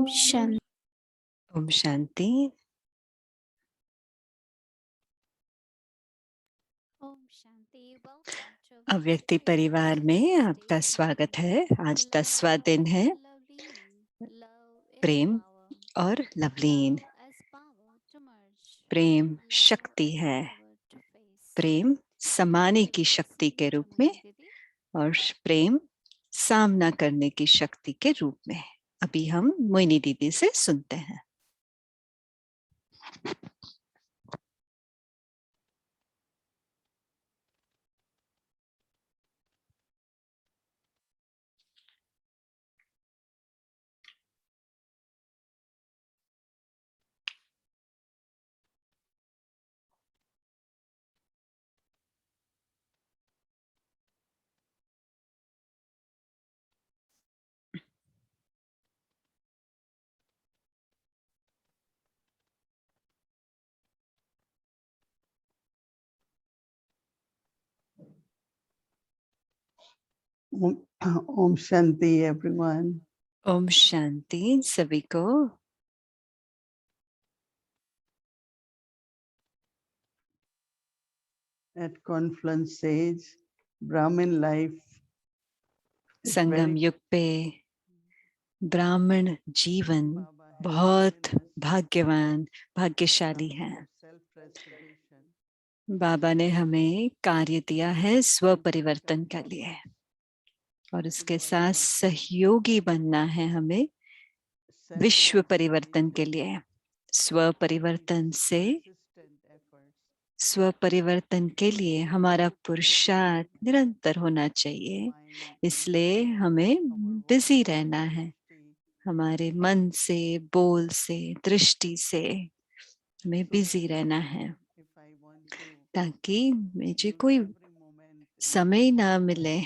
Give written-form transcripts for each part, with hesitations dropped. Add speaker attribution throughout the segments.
Speaker 1: शांति।
Speaker 2: ओम शांति। अव्यक्ति परिवार में आपका स्वागत है। आज 10वां दिन है। प्रेम और लवलीन। प्रेम शक्ति है। प्रेम समाने की शक्ति के रूप में और प्रेम सामना करने की शक्ति के रूप में। अभी हम मोइनी दीदी से सुनते हैं।
Speaker 3: Om Shanti, everyone.
Speaker 2: Om Shanti सभी को।
Speaker 3: At Confluence Sage, Brahmin life is
Speaker 2: Sangam
Speaker 3: very
Speaker 2: युग पे ब्राह्मण जीवन बहुत भाग्यवान भाग्यशाली है।
Speaker 3: self-preservation.
Speaker 2: बाबा ने हमें कार्य दिया है स्व परिवर्तन के लिए और इसके साथ सहयोगी बनना है हमें विश्व परिवर्तन के लिए। स्व परिवर्तन से स्व परिवर्तन के लिए हमारा पुरुषार्थ निरंतर होना चाहिए। इसलिए हमें बिजी रहना है। हमारे मन से, बोल से, दृष्टि से हमें बिजी रहना है ताकि मुझे कोई समय ना मिले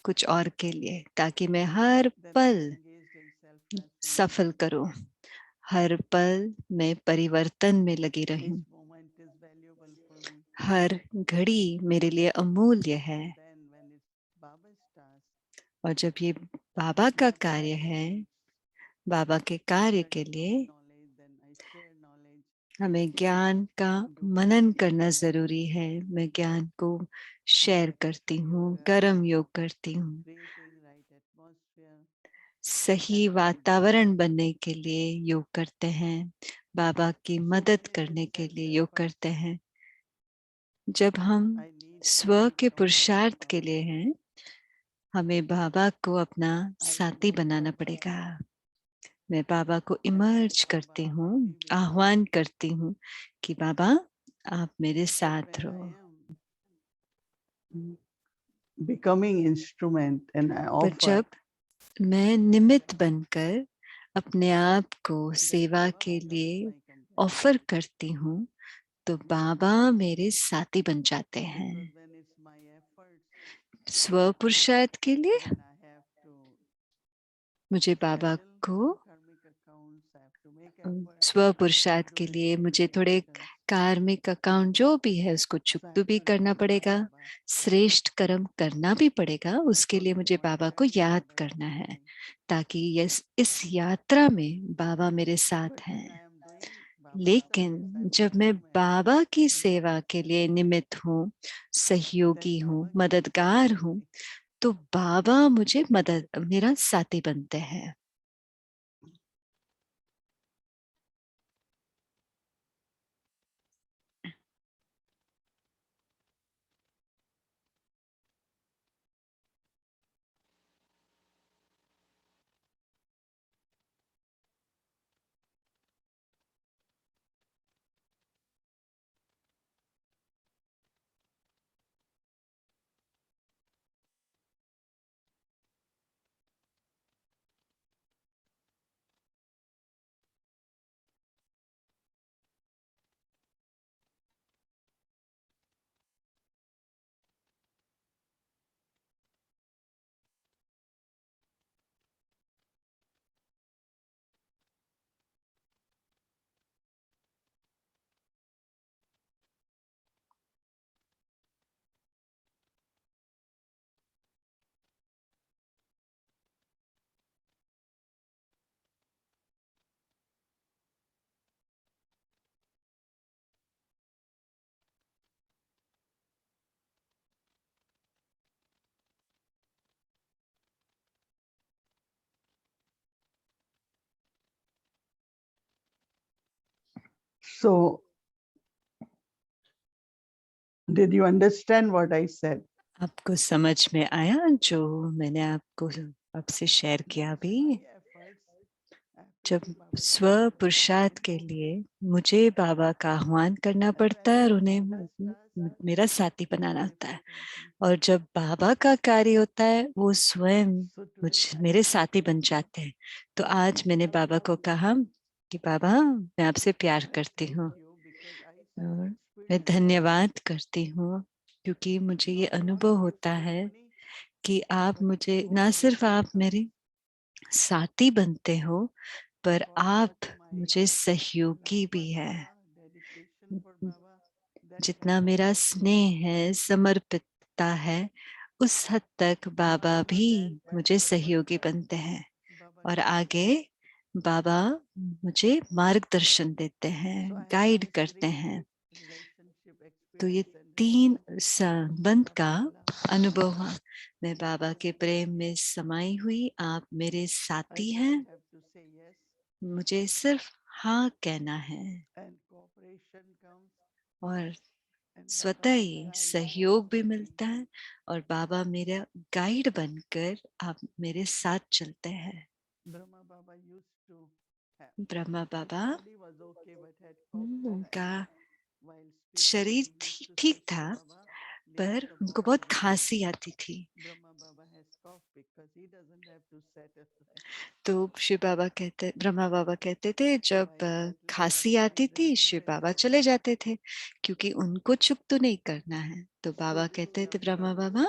Speaker 2: कुछ और के लिए, ताकि मैं हर पल सफल करूं, हर पल मैं परिवर्तन में लगी रहूं। हर घड़ी मेरे लिए अमूल्य है और जब ये बाबा का कार्य है, बाबा के कार्य के लिए हमें ज्ञान का मनन करना जरूरी है। मैं ज्ञान को शेयर करती हूँ, कर्म योग करती हूँ। सही वातावरण बनने के लिए योग करते हैं, बाबा की मदद करने के लिए योग करते हैं। जब हम स्व के पुरुषार्थ के लिए हैं, हमें बाबा को अपना साथी बनाना पड़ेगा। मैं बाबा को इमर्ज करती हूँ, आह्वान करती हूँ कि बाबा आप मेरे साथ रहो।
Speaker 3: Becoming instrument and I
Speaker 2: पर
Speaker 3: offer
Speaker 2: जब मैं निमित्त बनकर अपने आप को सेवा के लिए ऑफर करती हूँ, तो बाबा मेरे साथी बन जाते हैं। स्व पुरुषार्थ के लिए मुझे बाबा को स्व पुरुषार्थ के लिए मुझे थोड़े कार्मिक अकाउंट जो भी है उसको चुकता भी करना पड़ेगा, श्रेष्ठ कर्म करना भी पड़ेगा। उसके लिए मुझे बाबा को याद करना है ताकि इस यात्रा में बाबा मेरे साथ हैं। लेकिन जब मैं बाबा की सेवा के लिए निमित्त हूँ, सहयोगी हूँ, मददगार हूँ, तो बाबा मुझे मेरा साथी बनते हैं।
Speaker 3: So, did you understand what I said?
Speaker 2: आपको समझ में आया जो मैंने आपसे शेयर किया अभी? जब स्व पुरुषार्थ के लिए मुझे बाबा का आह्वान करना पड़ता है और उन्हें मेरा साथी बनाना होता है, और जब बाबा का कार्य होता है वो स्वयं मेरे साथी बन जाते हैं। तो आज मैंने बाबा को कहा कि बाबा, मैं आपसे प्यार करती हूँ और मैं धन्यवाद करती हूँ, क्योंकि मुझे ये अनुभव होता है कि आप मुझे ना सिर्फ आप मेरे साथी बनते हो, पर आप मुझे सहयोगी भी है। जितना मेरा स्नेह है, समर्पितता है, उस हद तक बाबा भी मुझे सहयोगी बनते हैं और आगे बाबा मुझे मार्गदर्शन देते हैं, गाइड करते हैं। तो ये 3 संबंध का अनुभव हुआ। मैं बाबा के प्रेम में समाई हुई, आप मेरे साथी हैं, मुझे सिर्फ हाँ कहना है और स्वतः ही सहयोग भी मिलता है और बाबा मेरा गाइड बनकर आप मेरे साथ चलते हैं। ब्रह्मा बाबा, उनका शरीर ठीक था, पर उनको बहुत खांसी आती थी। तो ब्रह्मा बाबा कहते थे, जब खांसी आती थी शिव बाबा चले जाते थे, क्योंकि उनको चुप तो नहीं करना है। तो बाबा कहते थे, ब्रह्मा बाबा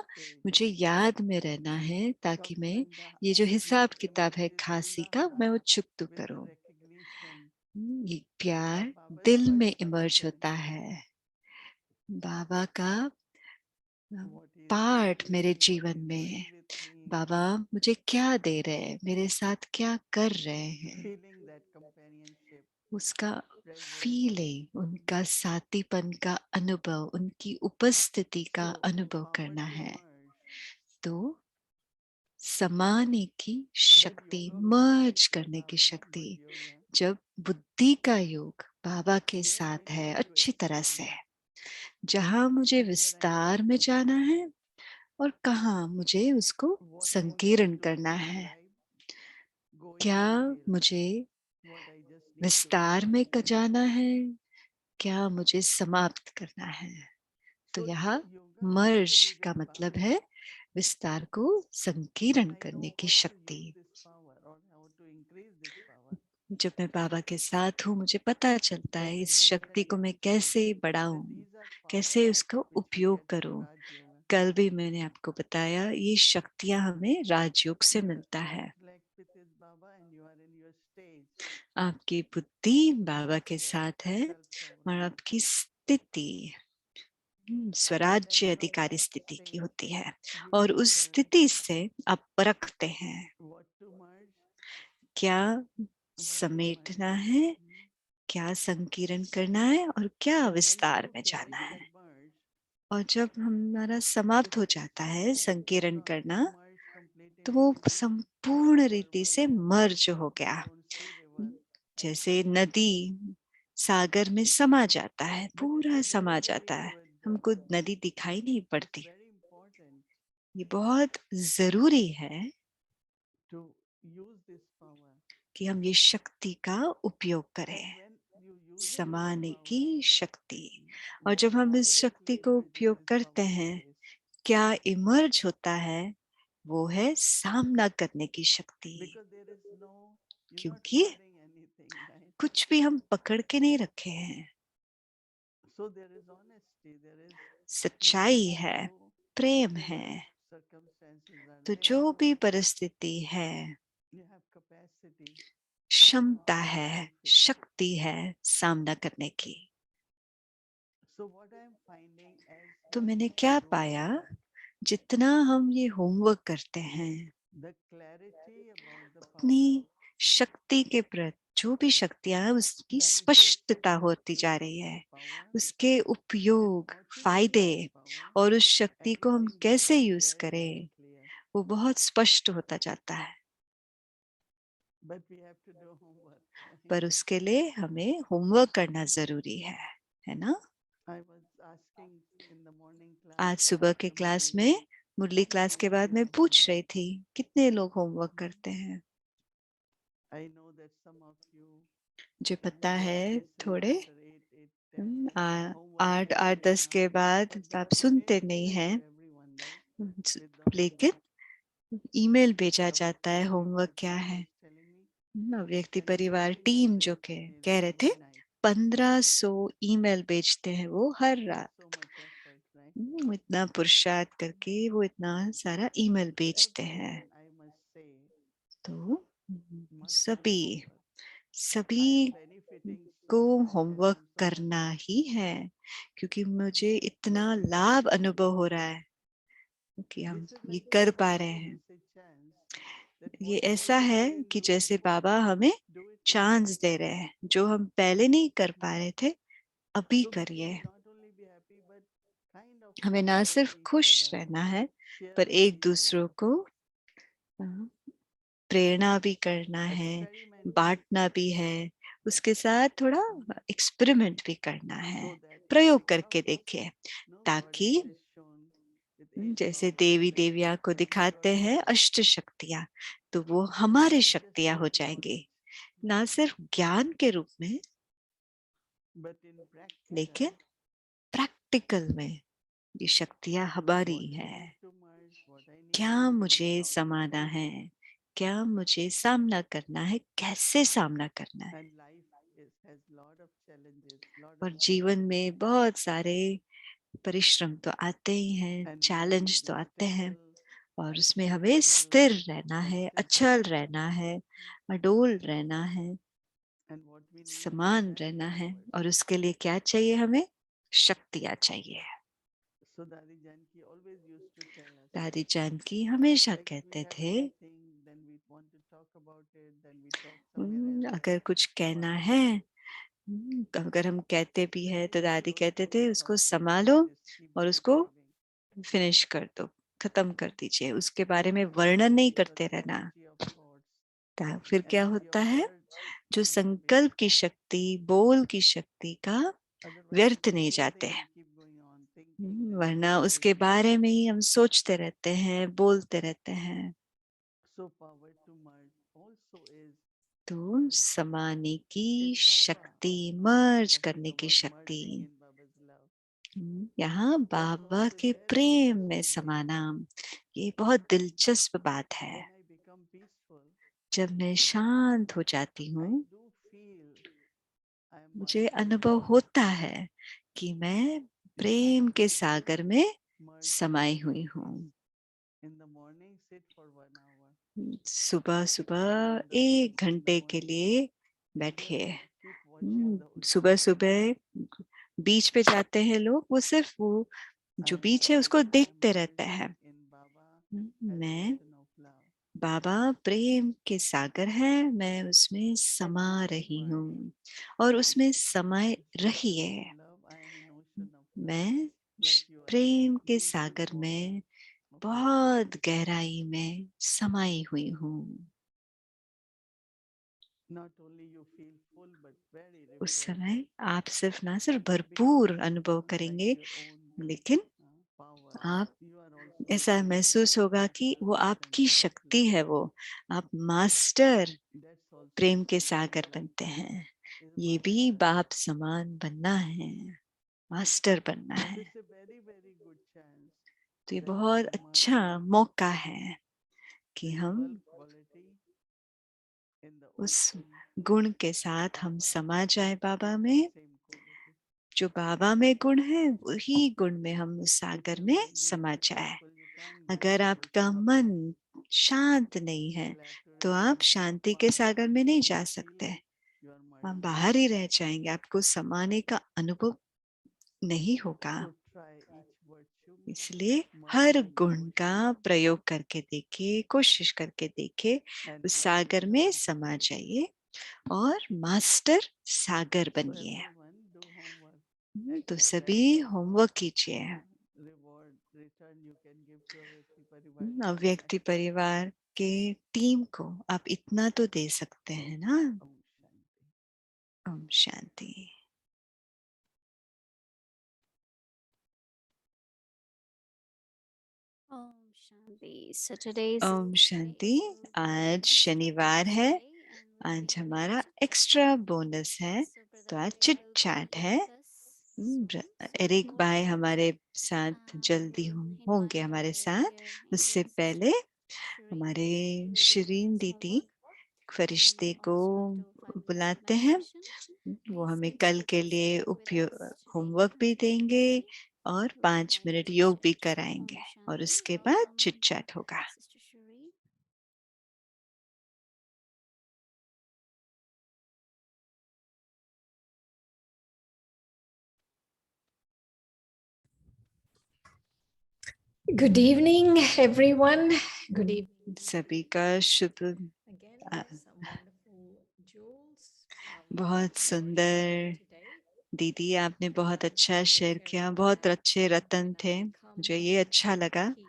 Speaker 2: मुझे याद में रहना है, ताकि मैं ये जो हिसाब किताब है खांसी का, मैं वो चुप तो करूं। ये प्यार दिल में इमर्ज होता है। बाबा का पार्ट मेरे जीवन में, बाबा मुझे क्या दे रहे हैं, मेरे साथ क्या कर रहे हैं, उसका फीलिंग, उनका साथीपन का अनुभव, उनकी उपस्थिति का अनुभव करना है। तो समाने की शक्ति, मर्ज करने की शक्ति, जब बुद्धि का योग बाबा के साथ है अच्छी तरह से, जहां मुझे विस्तार में जाना है और कहाँ मुझे उसको संकीर्ण करना है, क्या मुझे विस्तार में जाना है, क्या मुझे समाप्त करना है। तो यहाँ मर्ज का मतलब है विस्तार को संकीर्ण करने की शक्ति। जब मैं बाबा के साथ हूँ, मुझे पता चलता है इस शक्ति को मैं कैसे बढ़ाऊं, कैसे उसका उपयोग करूं। कल भी मैंने आपको बताया, ये शक्तियां हमें राजयोग से मिलता है। आपकी बुद्धि बाबा के साथ है और आपकी स्थिति स्वराज्य अधिकारी स्थिति की होती है, और उस स्थिति से आप परखते हैं क्या समेटना है, क्या संकीर्ण करना है और क्या विस्तार में जाना है। और जब हमारा समाप्त हो जाता है संकीर्ण करना, तो वो संपूर्ण रीति से मर्ज हो गया। जैसे नदी सागर में समा जाता है, पूरा समा जाता है, हमको नदी दिखाई नहीं पड़ती। ये बहुत जरूरी है कि हम ये शक्ति का उपयोग करें, समाने की शक्ति। और जब हम इस शक्ति को उपयोग करते हैं, क्या इमर्ज होता है, वो है सामना करने की शक्ति। क्योंकि कुछ भी हम पकड़ के नहीं रखे हैं, सच्चाई है, प्रेम है। तो जो भी परिस्थिति है, क्षमता है, शक्ति है सामना करने की। तो मैंने क्या पाया, जितना हम ये होमवर्क करते हैं, उतनी शक्ति के प्रति, जो भी शक्तियां हैं उसकी स्पष्टता होती जा रही है, उसके उपयोग, फायदे और उस शक्ति को हम कैसे यूज करें, वो बहुत स्पष्ट होता जाता है।
Speaker 3: But we have to do homework,
Speaker 2: पर
Speaker 3: right?
Speaker 2: उसके लिए हमें होमवर्क करना जरूरी है ना?
Speaker 3: I was asking in the morning class,
Speaker 2: आज
Speaker 3: I
Speaker 2: सुबह के
Speaker 3: asked
Speaker 2: क्लास
Speaker 3: Murli,
Speaker 2: में, मुरली
Speaker 3: how
Speaker 2: क्लास
Speaker 3: many
Speaker 2: के
Speaker 3: of
Speaker 2: बाद
Speaker 3: you
Speaker 2: मैं
Speaker 3: do
Speaker 2: पूछ
Speaker 3: homework?
Speaker 2: रही थी कितने लोग होमवर्क करते हैं।
Speaker 3: I know that some of you
Speaker 2: मुझे पता
Speaker 3: they
Speaker 2: है
Speaker 3: are listening
Speaker 2: थोड़े
Speaker 3: after 8, 10, homework
Speaker 2: आठ
Speaker 3: has
Speaker 2: आठ
Speaker 3: been
Speaker 2: 10 के बाद
Speaker 3: but they
Speaker 2: आप
Speaker 3: have
Speaker 2: सुनते
Speaker 3: emailed
Speaker 2: नहीं
Speaker 3: to
Speaker 2: हैं,
Speaker 3: everyone, right? With the
Speaker 2: लेकिन
Speaker 3: homework.
Speaker 2: ईमेल भेजा
Speaker 3: Our
Speaker 2: जाता है
Speaker 3: family
Speaker 2: होमवर्क
Speaker 3: group
Speaker 2: क्या
Speaker 3: team
Speaker 2: है।
Speaker 3: was telling me
Speaker 2: व्यक्ति
Speaker 3: that they
Speaker 2: परिवार टीम जो
Speaker 3: 1500
Speaker 2: के
Speaker 3: emails
Speaker 2: कह रहे थे
Speaker 3: every night.
Speaker 2: 1500 ईमेल भेजते हैं वो हर
Speaker 3: With
Speaker 2: रात।
Speaker 3: so much effort, right?
Speaker 2: इतना पुरुषार्थ करके वो इतना सारा ईमेल
Speaker 3: So
Speaker 2: भेजते हैं।
Speaker 3: everyone, I must say,
Speaker 2: तो
Speaker 3: must do
Speaker 2: सभी
Speaker 3: homework. I am
Speaker 2: सभी
Speaker 3: benefiting
Speaker 2: को
Speaker 3: so much. I
Speaker 2: homework
Speaker 3: am so much
Speaker 2: करना ही है, क्योंकि मुझे इतना
Speaker 3: working with
Speaker 2: लाभ
Speaker 3: Baba.
Speaker 2: अनुभव हो रहा है कि
Speaker 3: This
Speaker 2: हम
Speaker 3: is
Speaker 2: ये
Speaker 3: like a
Speaker 2: कर पा रहे हैं।
Speaker 3: serendipitous chance that
Speaker 2: ये
Speaker 3: what we
Speaker 2: ऐसा
Speaker 3: couldn't
Speaker 2: है
Speaker 3: do in
Speaker 2: कि
Speaker 3: routine,
Speaker 2: जैसे बाबा हमें
Speaker 3: do it
Speaker 2: चांस दे रहे
Speaker 3: consistently.
Speaker 2: हैं, जो हम पहले नहीं कर पा रहे थे अभी
Speaker 3: So we
Speaker 2: करिए।
Speaker 3: should not only be happy, but kind of
Speaker 2: हमें ना
Speaker 3: motivate
Speaker 2: सिर्फ
Speaker 3: each
Speaker 2: खुश
Speaker 3: other,
Speaker 2: रहना है,
Speaker 3: share
Speaker 2: पर
Speaker 3: with
Speaker 2: एक
Speaker 3: each
Speaker 2: दूसरों
Speaker 3: other,
Speaker 2: को प्रेरणा भी करना है,
Speaker 3: experimenting
Speaker 2: बांटना भी है, उसके साथ थोड़ा एक्सपेरिमेंट भी करना है,
Speaker 3: so that it
Speaker 2: प्रयोग
Speaker 3: becomes
Speaker 2: करके देखिए,
Speaker 3: no what
Speaker 2: ताकि
Speaker 3: it is shown with eight
Speaker 2: जैसे
Speaker 3: powers
Speaker 2: देवी
Speaker 3: that
Speaker 2: देवियां
Speaker 3: it
Speaker 2: को
Speaker 3: can be your
Speaker 2: दिखाते हैं
Speaker 3: own.
Speaker 2: अष्ट शक्तियां, तो वो
Speaker 3: It's
Speaker 2: हमारी
Speaker 3: not just
Speaker 2: शक्तियां हो
Speaker 3: about
Speaker 2: जाएंगी,
Speaker 3: knowledge,
Speaker 2: ना सिर्फ ज्ञान के रूप में,
Speaker 3: but in practical,
Speaker 2: लेकिन प्रैक्टिकल में ये शक्तियां हमारी
Speaker 3: what I
Speaker 2: हैं।
Speaker 3: need to merge, what I need
Speaker 2: क्या
Speaker 3: to
Speaker 2: मुझे
Speaker 3: bring out of
Speaker 2: समाना
Speaker 3: it,
Speaker 2: है, क्या मुझे सामना करना है, कैसे सामना करना है।
Speaker 3: and life has lot of challenges, lot of
Speaker 2: और जीवन
Speaker 3: challenges,
Speaker 2: में बहुत सारे परिश्रम तो आते ही हैं,
Speaker 3: and we have to
Speaker 2: challenge तो
Speaker 3: be
Speaker 2: आते हैं,
Speaker 3: stable,
Speaker 2: और उसमें हमें
Speaker 3: peaceful,
Speaker 2: स्थिर रहना है, अचल
Speaker 3: consistent,
Speaker 2: रहना है, अडोल रहना है,
Speaker 3: and what we need is
Speaker 2: समान
Speaker 3: that
Speaker 2: रहना है।
Speaker 3: powers.
Speaker 2: और उसके लिए क्या चाहिए हमें? शक्तियां चाहिए।
Speaker 3: So Dadi Janki always used to tell us,
Speaker 2: दादी जानकी हमेशा
Speaker 3: like we
Speaker 2: कहते
Speaker 3: have
Speaker 2: थे,
Speaker 3: anything, then we want to talk about it, then we talk somewhere else.
Speaker 2: अगर कुछ कहना
Speaker 3: But
Speaker 2: है, अगर हम कहते भी
Speaker 3: we
Speaker 2: है
Speaker 3: need
Speaker 2: तो
Speaker 3: to
Speaker 2: दादी
Speaker 3: close
Speaker 2: कहते
Speaker 3: to
Speaker 2: थे
Speaker 3: the
Speaker 2: उसको
Speaker 3: thought and
Speaker 2: संभालो
Speaker 3: just keep
Speaker 2: और
Speaker 3: on
Speaker 2: उसको
Speaker 3: living.
Speaker 2: फिनिश कर दो, खत्म कर दीजिए, उसके बारे में वर्णन
Speaker 3: Energy
Speaker 2: नहीं
Speaker 3: because
Speaker 2: करते
Speaker 3: the
Speaker 2: रहना।
Speaker 3: energy of thoughts,
Speaker 2: फिर क्या
Speaker 3: energy
Speaker 2: होता
Speaker 3: of
Speaker 2: है?
Speaker 3: words
Speaker 2: जो
Speaker 3: keep moving.
Speaker 2: संकल्प की शक्ति, बोल की शक्ति का
Speaker 3: Otherwise,
Speaker 2: व्यर्थ
Speaker 3: we
Speaker 2: नहीं
Speaker 3: think
Speaker 2: जाते
Speaker 3: and
Speaker 2: हैं,
Speaker 3: keep going on thinking and
Speaker 2: वरना उसके
Speaker 3: visualizing.
Speaker 2: बारे में ही हम सोचते रहते हैं, बोलते रहते हैं।
Speaker 3: So power to merge also is
Speaker 2: तो समाने की
Speaker 3: Baba
Speaker 2: शक्ति, मर्ज
Speaker 3: talking
Speaker 2: करने की
Speaker 3: about
Speaker 2: शक्ति,
Speaker 3: merging in Baba's love.
Speaker 2: यहाँ
Speaker 3: What
Speaker 2: बाबा
Speaker 3: was a
Speaker 2: के
Speaker 3: very
Speaker 2: प्रेम में
Speaker 3: interesting thing,
Speaker 2: समाना, ये बहुत दिलचस्प बात है।
Speaker 3: when I become peaceful,
Speaker 2: जब मैं शांत हो जाती
Speaker 3: I
Speaker 2: हूँ,
Speaker 3: do feel I am
Speaker 2: मुझे
Speaker 3: merging in
Speaker 2: अनुभव
Speaker 3: love.
Speaker 2: होता है कि मैं
Speaker 3: In fact,
Speaker 2: प्रेम के
Speaker 3: I just
Speaker 2: सागर में
Speaker 3: merge into
Speaker 2: समाई हुई
Speaker 3: that
Speaker 2: हूँ।
Speaker 3: peace. In the morning, sit for 1 hour.
Speaker 2: सुबह
Speaker 3: Stand
Speaker 2: सुबह
Speaker 3: in the peace
Speaker 2: 1 घंटे के
Speaker 3: morning.
Speaker 2: लिए
Speaker 3: Just
Speaker 2: बैठिए।
Speaker 3: keep watching the
Speaker 2: सुबह
Speaker 3: ocean.
Speaker 2: सुबह बीच पे जाते हैं लोग, वो सिर्फ वो
Speaker 3: I
Speaker 2: जो
Speaker 3: am
Speaker 2: बीच है
Speaker 3: saying
Speaker 2: उसको
Speaker 3: I am
Speaker 2: देखते रहते
Speaker 3: merging
Speaker 2: हैं।
Speaker 3: in Baba as
Speaker 2: मैं,
Speaker 3: ocean of love.
Speaker 2: बाबा प्रेम के सागर है, मैं उसमें
Speaker 3: And
Speaker 2: समा
Speaker 3: you
Speaker 2: रही
Speaker 3: merge.
Speaker 2: हूँ और उसमें समाये रहिए।
Speaker 3: In love, I am in ocean of love.
Speaker 2: मैं
Speaker 3: Like you are
Speaker 2: प्रेम के
Speaker 3: deep, deep
Speaker 2: सागर
Speaker 3: water
Speaker 2: में
Speaker 3: of love.
Speaker 2: बहुत गहराई में समाई हुई हूँ।
Speaker 3: Not only you feel full, but very
Speaker 2: उस
Speaker 3: refreshed.
Speaker 2: समय आप सिर्फ ना सिर्फ
Speaker 3: Because
Speaker 2: भरपूर
Speaker 3: you
Speaker 2: अनुभव
Speaker 3: feel like
Speaker 2: करेंगे,
Speaker 3: your own
Speaker 2: लेकिन
Speaker 3: power.
Speaker 2: आप
Speaker 3: You are also
Speaker 2: ऐसा महसूस होगा कि वो
Speaker 3: master
Speaker 2: आपकी
Speaker 3: of
Speaker 2: शक्ति
Speaker 3: love.
Speaker 2: है, वो आप master
Speaker 3: That's also
Speaker 2: Prem
Speaker 3: a
Speaker 2: के
Speaker 3: part of
Speaker 2: सागर
Speaker 3: love.
Speaker 2: बनते हैं।
Speaker 3: Is
Speaker 2: ये भी
Speaker 3: master.
Speaker 2: बाप समान बनना है, मास्टर बनना
Speaker 3: So
Speaker 2: है।
Speaker 3: it's a very, very good chance
Speaker 2: तो ये
Speaker 3: that we
Speaker 2: बहुत
Speaker 3: can
Speaker 2: अच्छा
Speaker 3: merge
Speaker 2: मौका है कि
Speaker 3: this
Speaker 2: हम
Speaker 3: 12 quality in the
Speaker 2: उस
Speaker 3: ocean
Speaker 2: गुण के
Speaker 3: of
Speaker 2: साथ हम
Speaker 3: Baba,
Speaker 2: समा जाए बाबा
Speaker 3: that
Speaker 2: में।
Speaker 3: same quality.
Speaker 2: जो बाबा में गुण है, वही गुण में हम उस
Speaker 3: If
Speaker 2: सागर
Speaker 3: your
Speaker 2: में
Speaker 3: mind is
Speaker 2: समा जाए।
Speaker 3: peaceful, you can't go in
Speaker 2: अगर
Speaker 3: the
Speaker 2: आपका
Speaker 3: ocean of
Speaker 2: मन
Speaker 3: love.
Speaker 2: शांत नहीं है,
Speaker 3: You'll have to
Speaker 2: तो
Speaker 3: remain
Speaker 2: आप शांति के
Speaker 3: far back.
Speaker 2: सागर में नहीं
Speaker 3: You
Speaker 2: जा
Speaker 3: feel
Speaker 2: सकते,
Speaker 3: you are
Speaker 2: आप
Speaker 3: merging.
Speaker 2: बाहर ही रह जाएंगे, आपको समाने का अनुभव नहीं होगा।
Speaker 3: So try each virtue,
Speaker 2: इसलिए
Speaker 3: merge
Speaker 2: हर
Speaker 3: in the
Speaker 2: गुण का
Speaker 3: ocean
Speaker 2: प्रयोग करके देखिए, कोशिश करके देखिए,
Speaker 3: and
Speaker 2: उस
Speaker 3: become
Speaker 2: सागर में
Speaker 3: master.
Speaker 2: समा जाइए और मास्टर सागर
Speaker 3: So
Speaker 2: बनिए।
Speaker 3: everyone do homework.
Speaker 2: तो
Speaker 3: Extra
Speaker 2: सभी
Speaker 3: credit,
Speaker 2: होमवर्क कीजिए।
Speaker 3: reward, return you can give to a Vyakti Parivar team.
Speaker 2: अव्यक्ति परिवार आपके टीम को आप इतना तो दे सकते हैं ना।
Speaker 3: Om Shanti.
Speaker 2: Om Shanti.
Speaker 1: Om Shanti. So today is
Speaker 2: Om Shanti.
Speaker 1: Sunday,
Speaker 2: आज
Speaker 1: extra
Speaker 2: शनिवार
Speaker 1: bonus
Speaker 2: है,
Speaker 1: day, and we'll be
Speaker 2: आज
Speaker 1: having
Speaker 2: हमारा
Speaker 1: chit chat.
Speaker 2: एक्स्ट्रा बोनस है,
Speaker 1: So
Speaker 2: तो
Speaker 1: Brother
Speaker 2: आज
Speaker 1: Eric
Speaker 2: chit
Speaker 1: will be
Speaker 2: chat है।
Speaker 1: with us soon. So good
Speaker 2: Eric भाई
Speaker 1: morning,
Speaker 2: हमारे साथ जल्दी होंगे
Speaker 1: invite
Speaker 2: हमारे
Speaker 1: our
Speaker 2: साथ।
Speaker 1: dear
Speaker 2: उससे
Speaker 1: Indian
Speaker 2: पहले
Speaker 1: sister Shireen.
Speaker 2: हमारे
Speaker 1: She will be doing
Speaker 2: Shirin
Speaker 1: us
Speaker 2: दीदी
Speaker 1: homework, and
Speaker 2: फरिश्ते
Speaker 1: we'll
Speaker 2: को
Speaker 1: also do 5 minutes of
Speaker 2: बुलाते हैं।
Speaker 1: meditation.
Speaker 2: वो
Speaker 1: Please
Speaker 2: हमें कल के
Speaker 1: consistently
Speaker 2: लिए
Speaker 1: stay with us today
Speaker 2: homework भी
Speaker 1: until the
Speaker 2: देंगे
Speaker 1: morning.
Speaker 2: और
Speaker 1: We'll be
Speaker 2: 5 मिनट
Speaker 1: having
Speaker 2: योग भी
Speaker 1: chit chat.
Speaker 2: कराएंगे
Speaker 1: Om
Speaker 2: और
Speaker 1: Shanti.
Speaker 2: उसके बाद चिट
Speaker 1: Welcome,
Speaker 2: चैट होगा।
Speaker 1: Sister Shireen.
Speaker 4: Good evening, everyone. Good evening.
Speaker 2: सभी का शुभ।
Speaker 4: Again, some wonderful jewels from
Speaker 2: बहुत
Speaker 4: your
Speaker 2: सुंदर
Speaker 4: sharing today.
Speaker 2: दीदी, आपने बहुत
Speaker 4: And
Speaker 2: अच्छा
Speaker 4: I will
Speaker 2: शेयर
Speaker 4: share
Speaker 2: किया, बहुत
Speaker 4: that
Speaker 2: अच्छे रतन
Speaker 4: when I
Speaker 2: थे।
Speaker 4: become
Speaker 2: मुझे ये अच्छा लगा
Speaker 4: peace,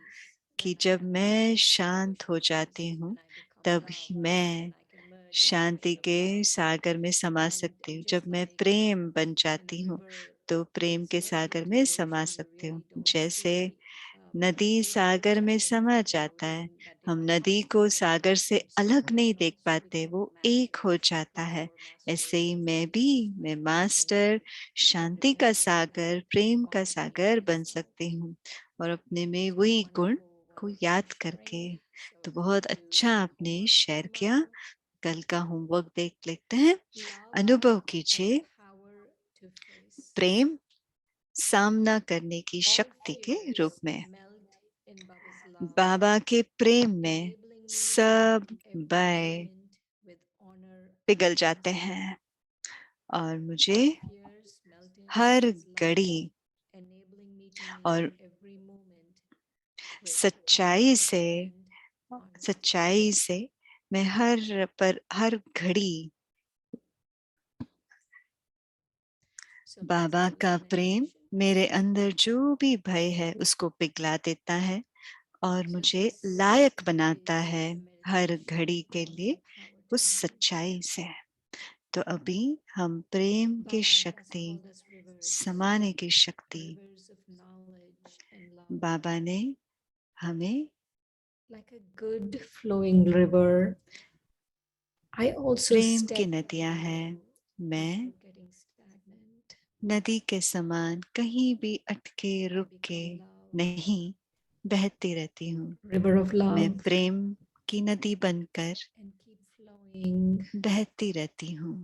Speaker 2: कि
Speaker 4: then I
Speaker 2: जब
Speaker 4: can
Speaker 2: मैं
Speaker 4: merge with the
Speaker 2: शांत
Speaker 4: ocean
Speaker 2: हो
Speaker 4: of
Speaker 2: जाती
Speaker 4: peace.
Speaker 2: हूँ
Speaker 4: When I become
Speaker 2: तब
Speaker 4: love,
Speaker 2: ही मैं
Speaker 4: then I can merge with the
Speaker 2: Shanti
Speaker 4: ocean of
Speaker 2: के
Speaker 4: love.
Speaker 2: सागर में समा
Speaker 4: And
Speaker 2: सकती हूँ। जब
Speaker 4: just
Speaker 2: मैं
Speaker 4: like
Speaker 2: प्रेम बन
Speaker 4: when the
Speaker 2: जाती हूँ
Speaker 4: river
Speaker 2: तो प्रेम
Speaker 4: is
Speaker 2: के
Speaker 4: merging
Speaker 2: सागर
Speaker 4: into
Speaker 2: में
Speaker 4: the
Speaker 2: समा
Speaker 4: ocean, you
Speaker 2: सकती हूँ।
Speaker 4: really don't
Speaker 2: जैसे
Speaker 4: see the
Speaker 2: नदी
Speaker 4: beautiful
Speaker 2: सागर में
Speaker 4: channels
Speaker 2: समा जाता
Speaker 4: flowing
Speaker 2: है,
Speaker 4: that
Speaker 2: हम
Speaker 4: divide
Speaker 2: नदी
Speaker 4: us,
Speaker 2: को
Speaker 4: but when
Speaker 2: सागर
Speaker 4: we
Speaker 2: से
Speaker 4: become
Speaker 2: अलग नहीं
Speaker 4: sovereign,
Speaker 2: देख
Speaker 4: so
Speaker 2: पाते,
Speaker 4: become
Speaker 2: वो एक
Speaker 4: masters
Speaker 2: हो
Speaker 4: of
Speaker 2: जाता
Speaker 4: peace
Speaker 2: है।
Speaker 4: or
Speaker 2: ऐसे
Speaker 4: masters
Speaker 2: ही
Speaker 4: of
Speaker 2: मैं भी,
Speaker 4: space,
Speaker 2: मैं
Speaker 4: then we can
Speaker 2: मास्टर शांति का
Speaker 4: live in
Speaker 2: सागर, प्रेम का
Speaker 4: quality
Speaker 2: सागर बन
Speaker 4: myself.
Speaker 2: सकती हूँ और अपने में
Speaker 4: So
Speaker 2: वही गुण
Speaker 4: wonderful,
Speaker 2: को
Speaker 4: wonderful
Speaker 2: याद करके।
Speaker 4: sharing.
Speaker 2: तो
Speaker 4: So
Speaker 2: बहुत
Speaker 4: we'll do
Speaker 2: अच्छा
Speaker 4: some
Speaker 2: आपने
Speaker 4: homework
Speaker 2: शेयर किया।
Speaker 4: tomorrow.
Speaker 2: कल का होमवर्क देख लेते हैं।
Speaker 4: Love
Speaker 2: अनुभव
Speaker 4: as
Speaker 2: कीजिए
Speaker 4: power to face
Speaker 2: प्रेम सामना करने की
Speaker 4: all
Speaker 2: शक्ति के रूप
Speaker 4: fears,
Speaker 2: में।
Speaker 4: melt in Baba's love,
Speaker 2: बाबा के प्रेम में
Speaker 4: enabling me to
Speaker 2: सब
Speaker 4: live every
Speaker 2: भय
Speaker 4: moment with honor
Speaker 2: पिघल
Speaker 4: and
Speaker 2: जाते
Speaker 4: peace.
Speaker 2: हैं और मुझे
Speaker 4: All fears melt in
Speaker 2: her
Speaker 4: Baba's love,
Speaker 2: घड़ी
Speaker 4: enabling me to live
Speaker 2: और
Speaker 4: every moment with
Speaker 2: सच्चाई
Speaker 4: honor
Speaker 2: से
Speaker 4: and honesty.
Speaker 2: सच्चाई से मैं हर घड़ी
Speaker 4: So let's
Speaker 2: बाबा
Speaker 4: do
Speaker 2: का
Speaker 4: some
Speaker 2: प्रेम
Speaker 4: meditation.
Speaker 2: मेरे अंदर जो भी भय है उसको पिघला देता है और
Speaker 4: So
Speaker 2: मुझे
Speaker 4: this
Speaker 2: लायक बनाता
Speaker 4: is
Speaker 2: है
Speaker 4: a
Speaker 2: हर
Speaker 4: meditation
Speaker 2: घड़ी के
Speaker 4: on
Speaker 2: लिए
Speaker 4: power to
Speaker 2: उस
Speaker 4: love.
Speaker 2: सच्चाई से। तो अभी हम प्रेम की
Speaker 4: Baba has
Speaker 2: शक्ति,
Speaker 4: called us rivers,
Speaker 2: समाने की शक्ति,
Speaker 4: rivers of knowledge and love.
Speaker 2: बाबा ने हमें
Speaker 4: Like a good flowing river, I also
Speaker 2: प्रेम की
Speaker 4: step
Speaker 2: नदियां हैं। मैं
Speaker 4: without getting stagnant.
Speaker 2: नदी के समान कहीं भी अटके
Speaker 4: I
Speaker 2: रुके
Speaker 4: become love,
Speaker 2: नहीं, बहती रहती हूँ।
Speaker 4: river of
Speaker 2: मैं
Speaker 4: love,
Speaker 2: प्रेम की नदी बनकर
Speaker 4: and keep flowing
Speaker 2: बहती रहती हूँ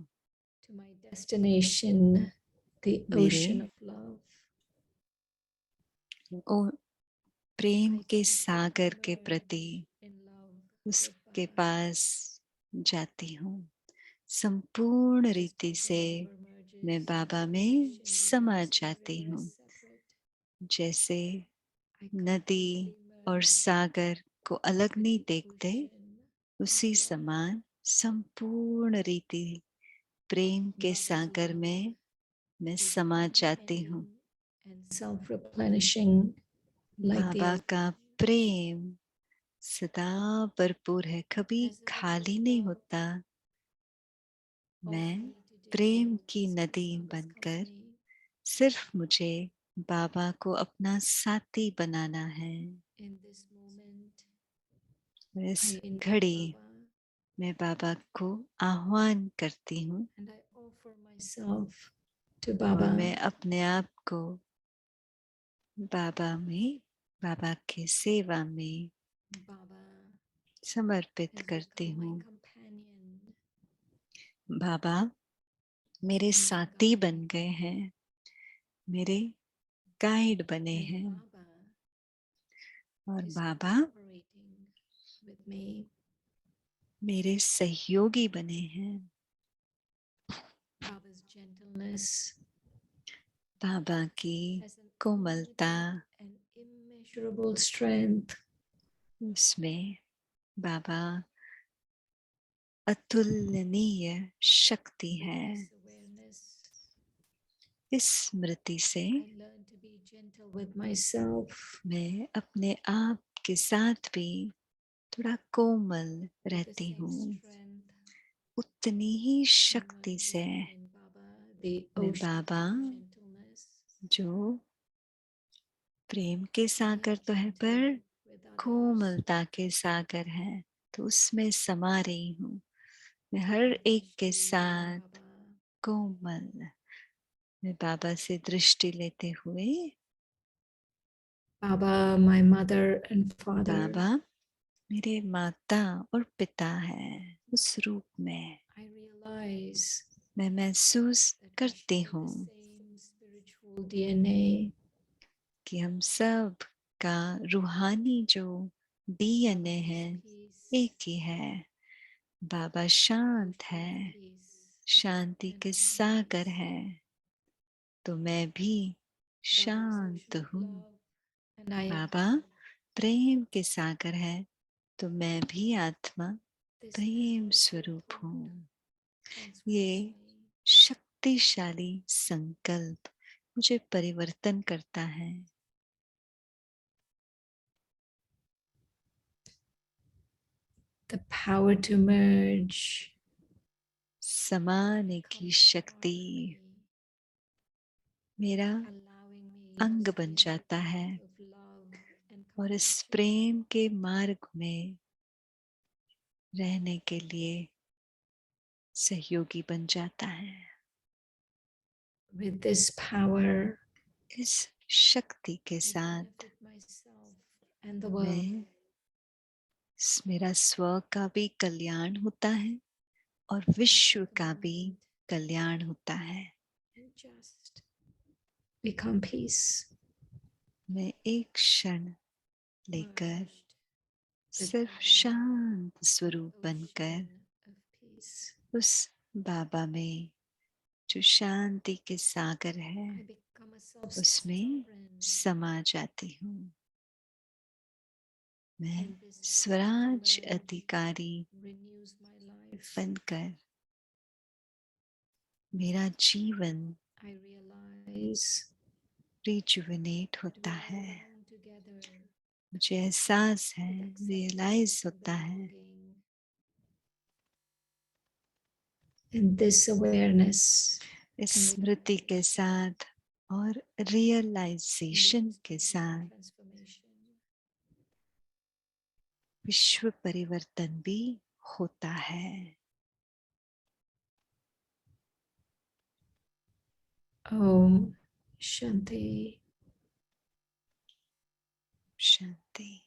Speaker 4: to my destination, the
Speaker 2: मेरे
Speaker 4: ocean of love.
Speaker 2: O Prem
Speaker 4: I
Speaker 2: के
Speaker 4: completely
Speaker 2: सागर के प्रति
Speaker 4: merge in love with
Speaker 2: उसके
Speaker 4: Baba.
Speaker 2: पास जाती हूँ। संपूर्ण
Speaker 4: Just
Speaker 2: रीति
Speaker 4: like
Speaker 2: से
Speaker 4: the river merges
Speaker 2: मैं
Speaker 4: into
Speaker 2: बाबा
Speaker 4: the
Speaker 2: में
Speaker 4: ocean, we
Speaker 2: समा
Speaker 4: don't see
Speaker 2: जाती
Speaker 4: river as
Speaker 2: हूँ।
Speaker 4: separate.
Speaker 2: जैसे
Speaker 4: I
Speaker 2: नदी
Speaker 4: completely
Speaker 2: और
Speaker 4: merge
Speaker 2: सागर को अलग
Speaker 4: with
Speaker 2: नहीं
Speaker 4: the
Speaker 2: देखते,
Speaker 4: ocean
Speaker 2: उसी
Speaker 4: of love.
Speaker 2: समान संपूर्ण रीति प्रेम के
Speaker 4: Baba's
Speaker 2: सागर
Speaker 4: love
Speaker 2: में मैं
Speaker 4: is
Speaker 2: समा जाती हूँ।
Speaker 4: unending and self-replenishing like the
Speaker 2: बाबा का
Speaker 4: ocean.
Speaker 2: प्रेम सदा भरपूर है, कभी
Speaker 4: As a river
Speaker 2: खाली
Speaker 4: of
Speaker 2: नहीं
Speaker 4: love,
Speaker 2: होता।
Speaker 4: all
Speaker 2: मैं
Speaker 4: I need to
Speaker 2: Prem
Speaker 4: do
Speaker 2: की
Speaker 4: is keep
Speaker 2: नदी
Speaker 4: Baba's
Speaker 2: बनकर
Speaker 4: company.
Speaker 2: सिर्फ मुझे बाबा को अपना साथी बनाना है।
Speaker 4: In this moment,
Speaker 2: इस
Speaker 4: I invite
Speaker 2: घड़ी
Speaker 4: Baba
Speaker 2: मैं बाबा को आह्वान करती हूँ
Speaker 4: and I offer myself to
Speaker 2: और
Speaker 4: Baba.
Speaker 2: मैं अपने आप को बाबा में, बाबा की सेवा में
Speaker 4: Baba
Speaker 2: समर्पित
Speaker 4: has
Speaker 2: करती
Speaker 4: become my
Speaker 2: हूँ।
Speaker 4: companion
Speaker 2: बाबा मेरे
Speaker 4: and my
Speaker 2: साथी
Speaker 4: guide.
Speaker 2: बन गए हैं, मेरे गाइड बने
Speaker 4: And
Speaker 2: हैं
Speaker 4: Baba
Speaker 2: और
Speaker 4: is
Speaker 2: Baba
Speaker 4: cooperating with me.
Speaker 2: मेरे सहयोगी बने हैं।
Speaker 4: Baba's gentleness
Speaker 2: बाबा की
Speaker 4: has an
Speaker 2: कोमलता,
Speaker 4: unlimited and immeasurable strength.
Speaker 2: उसमें बाबा अतुलनीय शक्ति
Speaker 4: With
Speaker 2: है।
Speaker 4: this awareness,
Speaker 2: इस स्मृति से
Speaker 4: I learn to be gentle with myself.
Speaker 2: मैं अपने आप के साथ भी थोड़ा कोमल
Speaker 4: with the
Speaker 2: रहती
Speaker 4: same
Speaker 2: हूँ,
Speaker 4: strength
Speaker 2: उतनी ही
Speaker 4: and
Speaker 2: शक्ति
Speaker 4: my
Speaker 2: से
Speaker 4: divine Baba, the
Speaker 2: मैं
Speaker 4: ocean
Speaker 2: बाबा
Speaker 4: of gentleness,
Speaker 2: जो प्रेम के सागर तो है
Speaker 4: gentle
Speaker 2: पर
Speaker 4: with others.
Speaker 2: कोमलता के सागर है, तो उसमें समा रही हूँ मैं हर एक के
Speaker 4: Dृष्टि
Speaker 2: साथ
Speaker 4: Baba,
Speaker 2: कोमल। मैं बाबा से दृष्टि लेते हुए
Speaker 4: Baba, my mother and father.
Speaker 2: बाबा मेरे माता और पिता है, उस रूप में
Speaker 4: I realize
Speaker 2: मैं महसूस
Speaker 4: that we
Speaker 2: करती
Speaker 4: share the
Speaker 2: हूँ
Speaker 4: same spiritual DNA.
Speaker 2: कि हम सब का रूहानी जो डीएनए
Speaker 4: Baba is
Speaker 2: है
Speaker 4: peace,
Speaker 2: एक ही है। बाबा शांत है,
Speaker 4: ocean of peace,
Speaker 2: Shanti
Speaker 4: and
Speaker 2: के
Speaker 4: I am
Speaker 2: सागर
Speaker 4: peace.
Speaker 2: है, तो मैं भी
Speaker 4: Baba is
Speaker 2: शांत
Speaker 4: ocean of
Speaker 2: हूँ।
Speaker 4: love, and I am
Speaker 2: Baba
Speaker 4: love.
Speaker 2: प्रेम के सागर है, तो मैं भी आत्मा
Speaker 4: This
Speaker 2: प्रेम
Speaker 4: powerful
Speaker 2: स्वरूप
Speaker 4: thought
Speaker 2: हूँ। ये
Speaker 4: transforms me.
Speaker 2: शक्तिशाली संकल्प मुझे परिवर्तन करता है।
Speaker 4: The power to merge,
Speaker 2: समाने की
Speaker 4: becomes part of
Speaker 2: शक्ति
Speaker 4: me,
Speaker 2: मेरा
Speaker 4: allowing me
Speaker 2: अंग
Speaker 4: to
Speaker 2: बन
Speaker 4: stay in the
Speaker 2: जाता है
Speaker 4: path of love and
Speaker 2: और इस
Speaker 4: compassion.
Speaker 2: प्रेम के मार्ग में रहने के लिए सहयोगी बन जाता है।
Speaker 4: With this power,
Speaker 2: इस शक्ति के
Speaker 4: I
Speaker 2: साथ
Speaker 4: benefit myself and the world.
Speaker 2: मैं मेरा स्व का भी कल्याण होता है और विश्व
Speaker 4: Take a
Speaker 2: का भी
Speaker 4: moment
Speaker 2: कल्याण होता है।
Speaker 4: and just become peace.
Speaker 2: मैं एक क्षण लेकर
Speaker 4: Merged with
Speaker 2: सिर्फ
Speaker 4: Baba,
Speaker 2: शांत स्वरूप
Speaker 4: the
Speaker 2: बनकर
Speaker 4: ocean of peace.
Speaker 2: उस बाबा में जो शांति के सागर है
Speaker 4: I become a
Speaker 2: उसमें
Speaker 4: sovereign
Speaker 2: समा जाती हूँ। मैं
Speaker 4: and this choice to
Speaker 2: Swaraj
Speaker 4: merge
Speaker 2: अधिकारी
Speaker 4: renews my life.
Speaker 2: बनकर मेरा जीवन
Speaker 4: I realize
Speaker 2: रिजुविनेट
Speaker 4: that
Speaker 2: होता
Speaker 4: we
Speaker 2: है।
Speaker 4: belong together
Speaker 2: मुझे एहसास है,
Speaker 4: with acceptance
Speaker 2: रियलाइज
Speaker 4: and
Speaker 2: होता है।
Speaker 4: belonging. And this awareness
Speaker 2: इस
Speaker 4: and
Speaker 2: स्मृति के साथ और रियलाइजेशन
Speaker 4: leads
Speaker 2: के
Speaker 4: to
Speaker 2: साथ
Speaker 4: transformation.
Speaker 2: विश्व परिवर्तन भी होता है।
Speaker 4: Om Shanti.
Speaker 2: Shanti.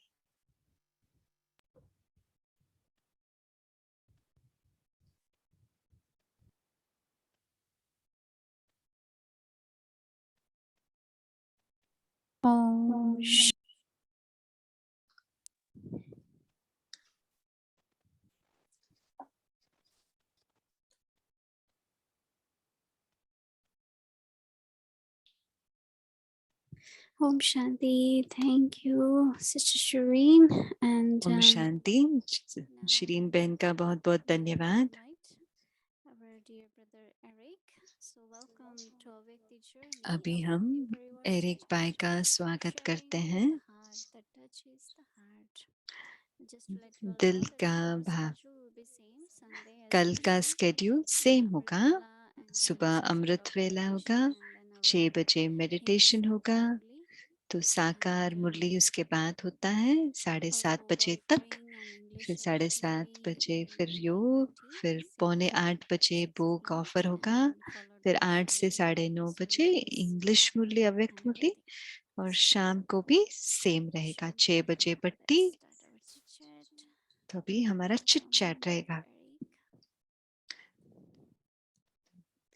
Speaker 1: Om Om Shanti. Thank you, Sister Shireen. And
Speaker 2: Om Shanti. Shirin बहन का बहुत बहुत धन्यवाद।
Speaker 1: our dear brother Eric. So welcome to Awake Teacher.
Speaker 2: अभी हम एरिक भाई का स्वागत करते हैं। दिल का भाव। कल का स्केड्यूल सेम होगा। सुबह अमृत वेला होगा, 6 बजे मेडिटेशन होगा, तो साकार मुरली उसके बाद होता है 7:30 बजे तक। फिर 7:30 बजे फिर योग, फिर 7:45 बजे बुक ऑफर होगा, फिर 8 से 9:30 बजे इंग्लिश मुरली, अव्यक्त मुरली, और शाम को भी सेम रहेगा 6 बजे पट्टी। तो अभी हमारा चिट चैट रहेगा,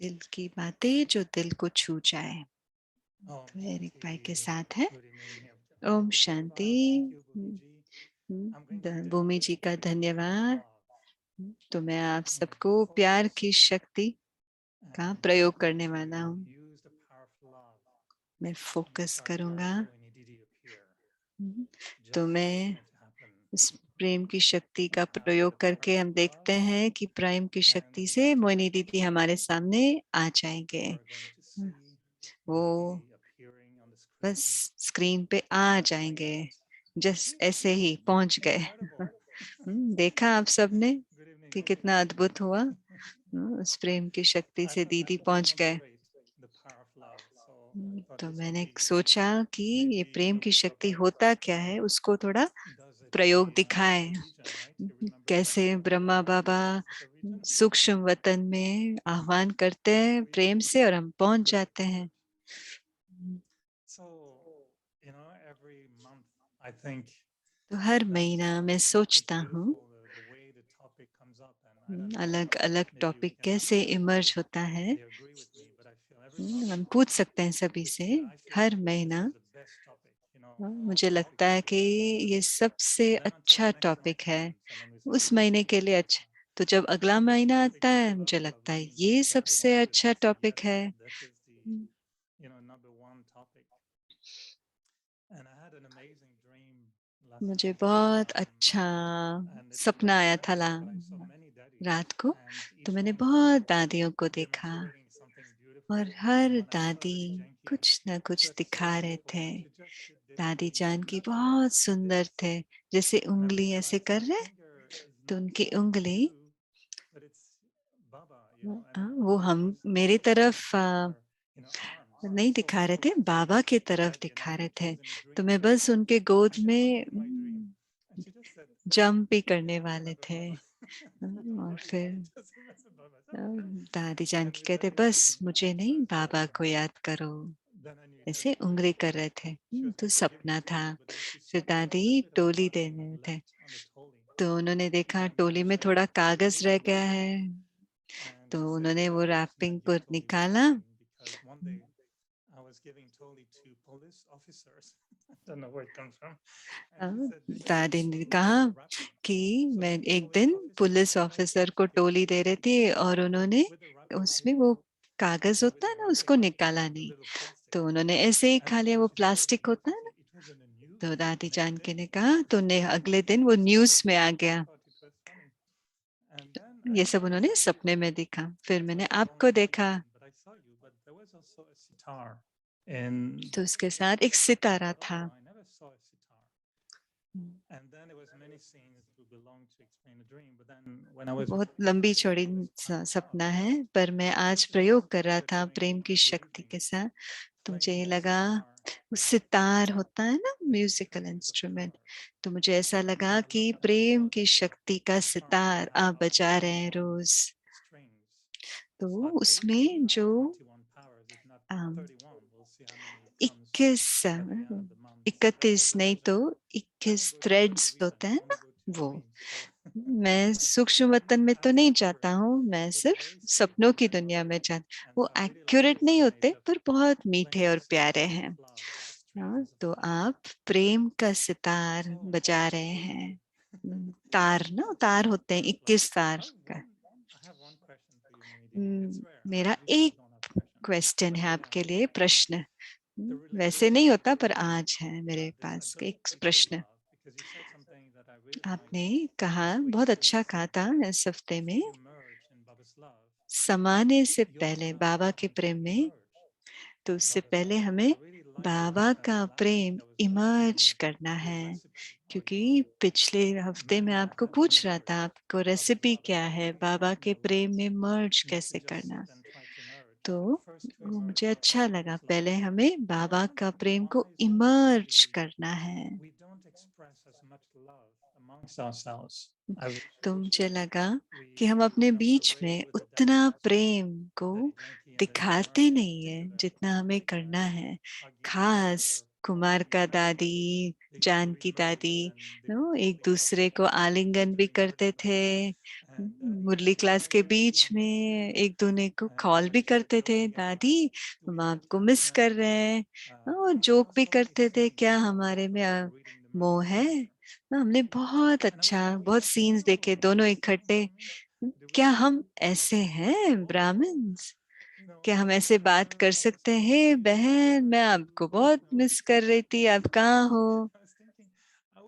Speaker 2: दिल की बातें जो दिल को छू जाए। तो एरिक भाई के साथ है। ओम शांति। भूमि जी का धन्यवाद। तो मैं आप सबको प्यार की शक्ति का प्रयोग करने वाला हूँ। मैं फोकस करूंगा। तो मैं इस प्रेम की शक्ति का प्रयोग करके हम देखते हैं कि प्रेम की शक्ति से मोहिनी दीदी हमारे सामने आ जाएंगे। वो बस स्क्रीन पे आ जाएंगे, जस्ट ऐसे ही पहुंच गए। देखा आप सबने कि कितना अद्भुत हुआ। उस प्रेम की शक्ति से दीदी पहुंच गए। तो मैंने सोचा कि ये प्रेम की शक्ति होता क्या है, उसको थोड़ा प्रयोग दिखाए। कैसे ब्रह्मा बाबा सूक्ष्म वतन में आह्वान करते हैं प्रेम से और हम पहुंच जाते हैं। तो हर महीना मैं सोचता हूँ अलग अलग टॉपिक कैसे इमर्ज होता है। हम पूछ सकते हैं सभी से हर महीना। मुझे लगता है कि ये सबसे अच्छा टॉपिक है उस महीने के लिए। अच्छा, तो जब अगला महीना आता है मुझे लगता है ये सबसे अच्छा टॉपिक है। मुझे बहुत अच्छा सपना आया था रात को। तो मैंने बहुत दादियों को देखा और हर दादी कुछ ना कुछ दिखा रहे थे। दादी जान की बहुत सुंदर थे, जैसे उंगली ऐसे कर रहे तो उनकी उंगली वो हम मेरी तरफ नहीं दिखा रहे थे, बाबा की तरफ दिखा रहे थे। तो मैं बस उनके गोद में जंप भी करने वाले थे। और फिर दादी जान की कहते बस मुझे नहीं बाबा को याद करो, ऐसे उंगली कर रहे थे। तो सपना था। फिर दादी टोली देने थे, तो उन्होंने देखा टोली में थोड़ा कागज रह गया है, तो उन्होंने वो रैपिंग को निकाला। दादी ने कहा कि मैं एक दिन पुलिस ऑफिसर को टोली दे रही थी और उन्होंने उसमें वो कागज होता है ना उसको निकाला नहीं, तो उन्होंने ऐसे ही खा लिया, वो प्लास्टिक होता है ना। तो दादी जान के ने कहा तो ने अगले दिन वो न्यूज में आ गया। ये सब उन्होंने सपने में देखा। फिर मैंने आपको देखा, तो उसके साथ एक सितारा था। बहुत लंबी चौड़ी सपना है, पर मैं आज प्रयोग कर रहा था प्रेम की शक्ति के साथ। तो मुझे ये लगा वो सितार होता है ना, म्यूजिकल इंस्ट्रूमेंट, तो मुझे ऐसा लगा कि प्रेम की शक्ति का सितार आप बजा रहे हैं रोज। तो उसमें जो 21 31 नहीं तो 21 थ्रेड्स होते हैं ना, वो मैं सूक्ष्म वतन में तो नहीं जाता हूँ, मैं सिर्फ सपनों की दुनिया में जाता। वो एक्यूरेट नहीं होते पर बहुत मीठे और प्यारे हैं। तो आप प्रेम का सितार बजा रहे हैं। तार ना, तार होते हैं 21 तार का। मेरा एक क्वेश्चन है आपके लिए, प्रश्न। वैसे नहीं होता पर आज है मेरे पास एक प्रश्न। आपने कहा, बहुत अच्छा कहा था इस हफ्ते में, समाने से पहले बाबा के प्रेम में, तो उससे पहले हमें बाबा का प्रेम इमर्ज करना है। क्योंकि पिछले हफ्ते में आपको पूछ रहा था आपको रेसिपी क्या है बाबा के प्रेम में मर्ज कैसे करना। तो वो मुझे अच्छा लगा, पहले हमें बाबा का प्रेम को इमर्ज करना है। तो मुझे लगा कि हम अपने बीच में उतना प्रेम को दिखाते नहीं है जितना हमें करना है। खास कुमार का दादी, जानकी दादी एक दूसरे को आलिंगन भी करते थे। मुरली क्लास के बीच में एक दूसरे को कॉल भी करते थे, दादी हम आपको मिस कर रहे हैं, और जोक भी करते थे, क्या हमारे में मोह है। हमने बहुत अच्छा, बहुत सीन्स देखे दोनों इकट्ठे। क्या हम ऐसे हैं ब्राह्मण्स? क्या हम ऐसे बात कर सकते हैं, बहन मैं आपको बहुत मिस कर रही थी, आप कहाँ हो?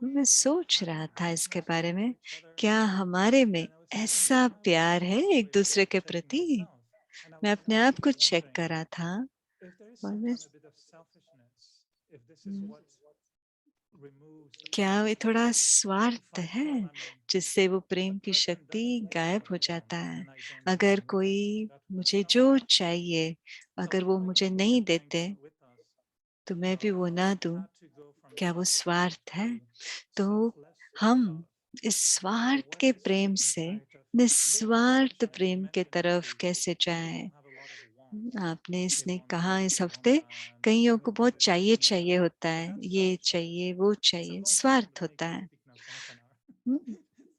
Speaker 2: मैं सोच रहा था इसके बारे में, क्या हमारे में ऐसा प्यार है एक दूसरे के प्रति? मैं अपने आप को चेक करा था और मैं क्या ये थोड़ा स्वार्थ है जिससे वो प्रेम की शक्ति गायब हो जाता है? अगर कोई मुझे जो चाहिए, अगर वो मुझे नहीं देते तो मैं भी वो ना दूं, क्या वो स्वार्थ है? तो हम इस स्वार्थ के प्रेम से निस्वार्थ प्रेम के तरफ कैसे जाएं? आपने इसने कहा इस हफ्ते कईयों को बहुत चाहिए चाहिए होता है, ये चाहिए वो चाहिए, स्वार्थ होता है।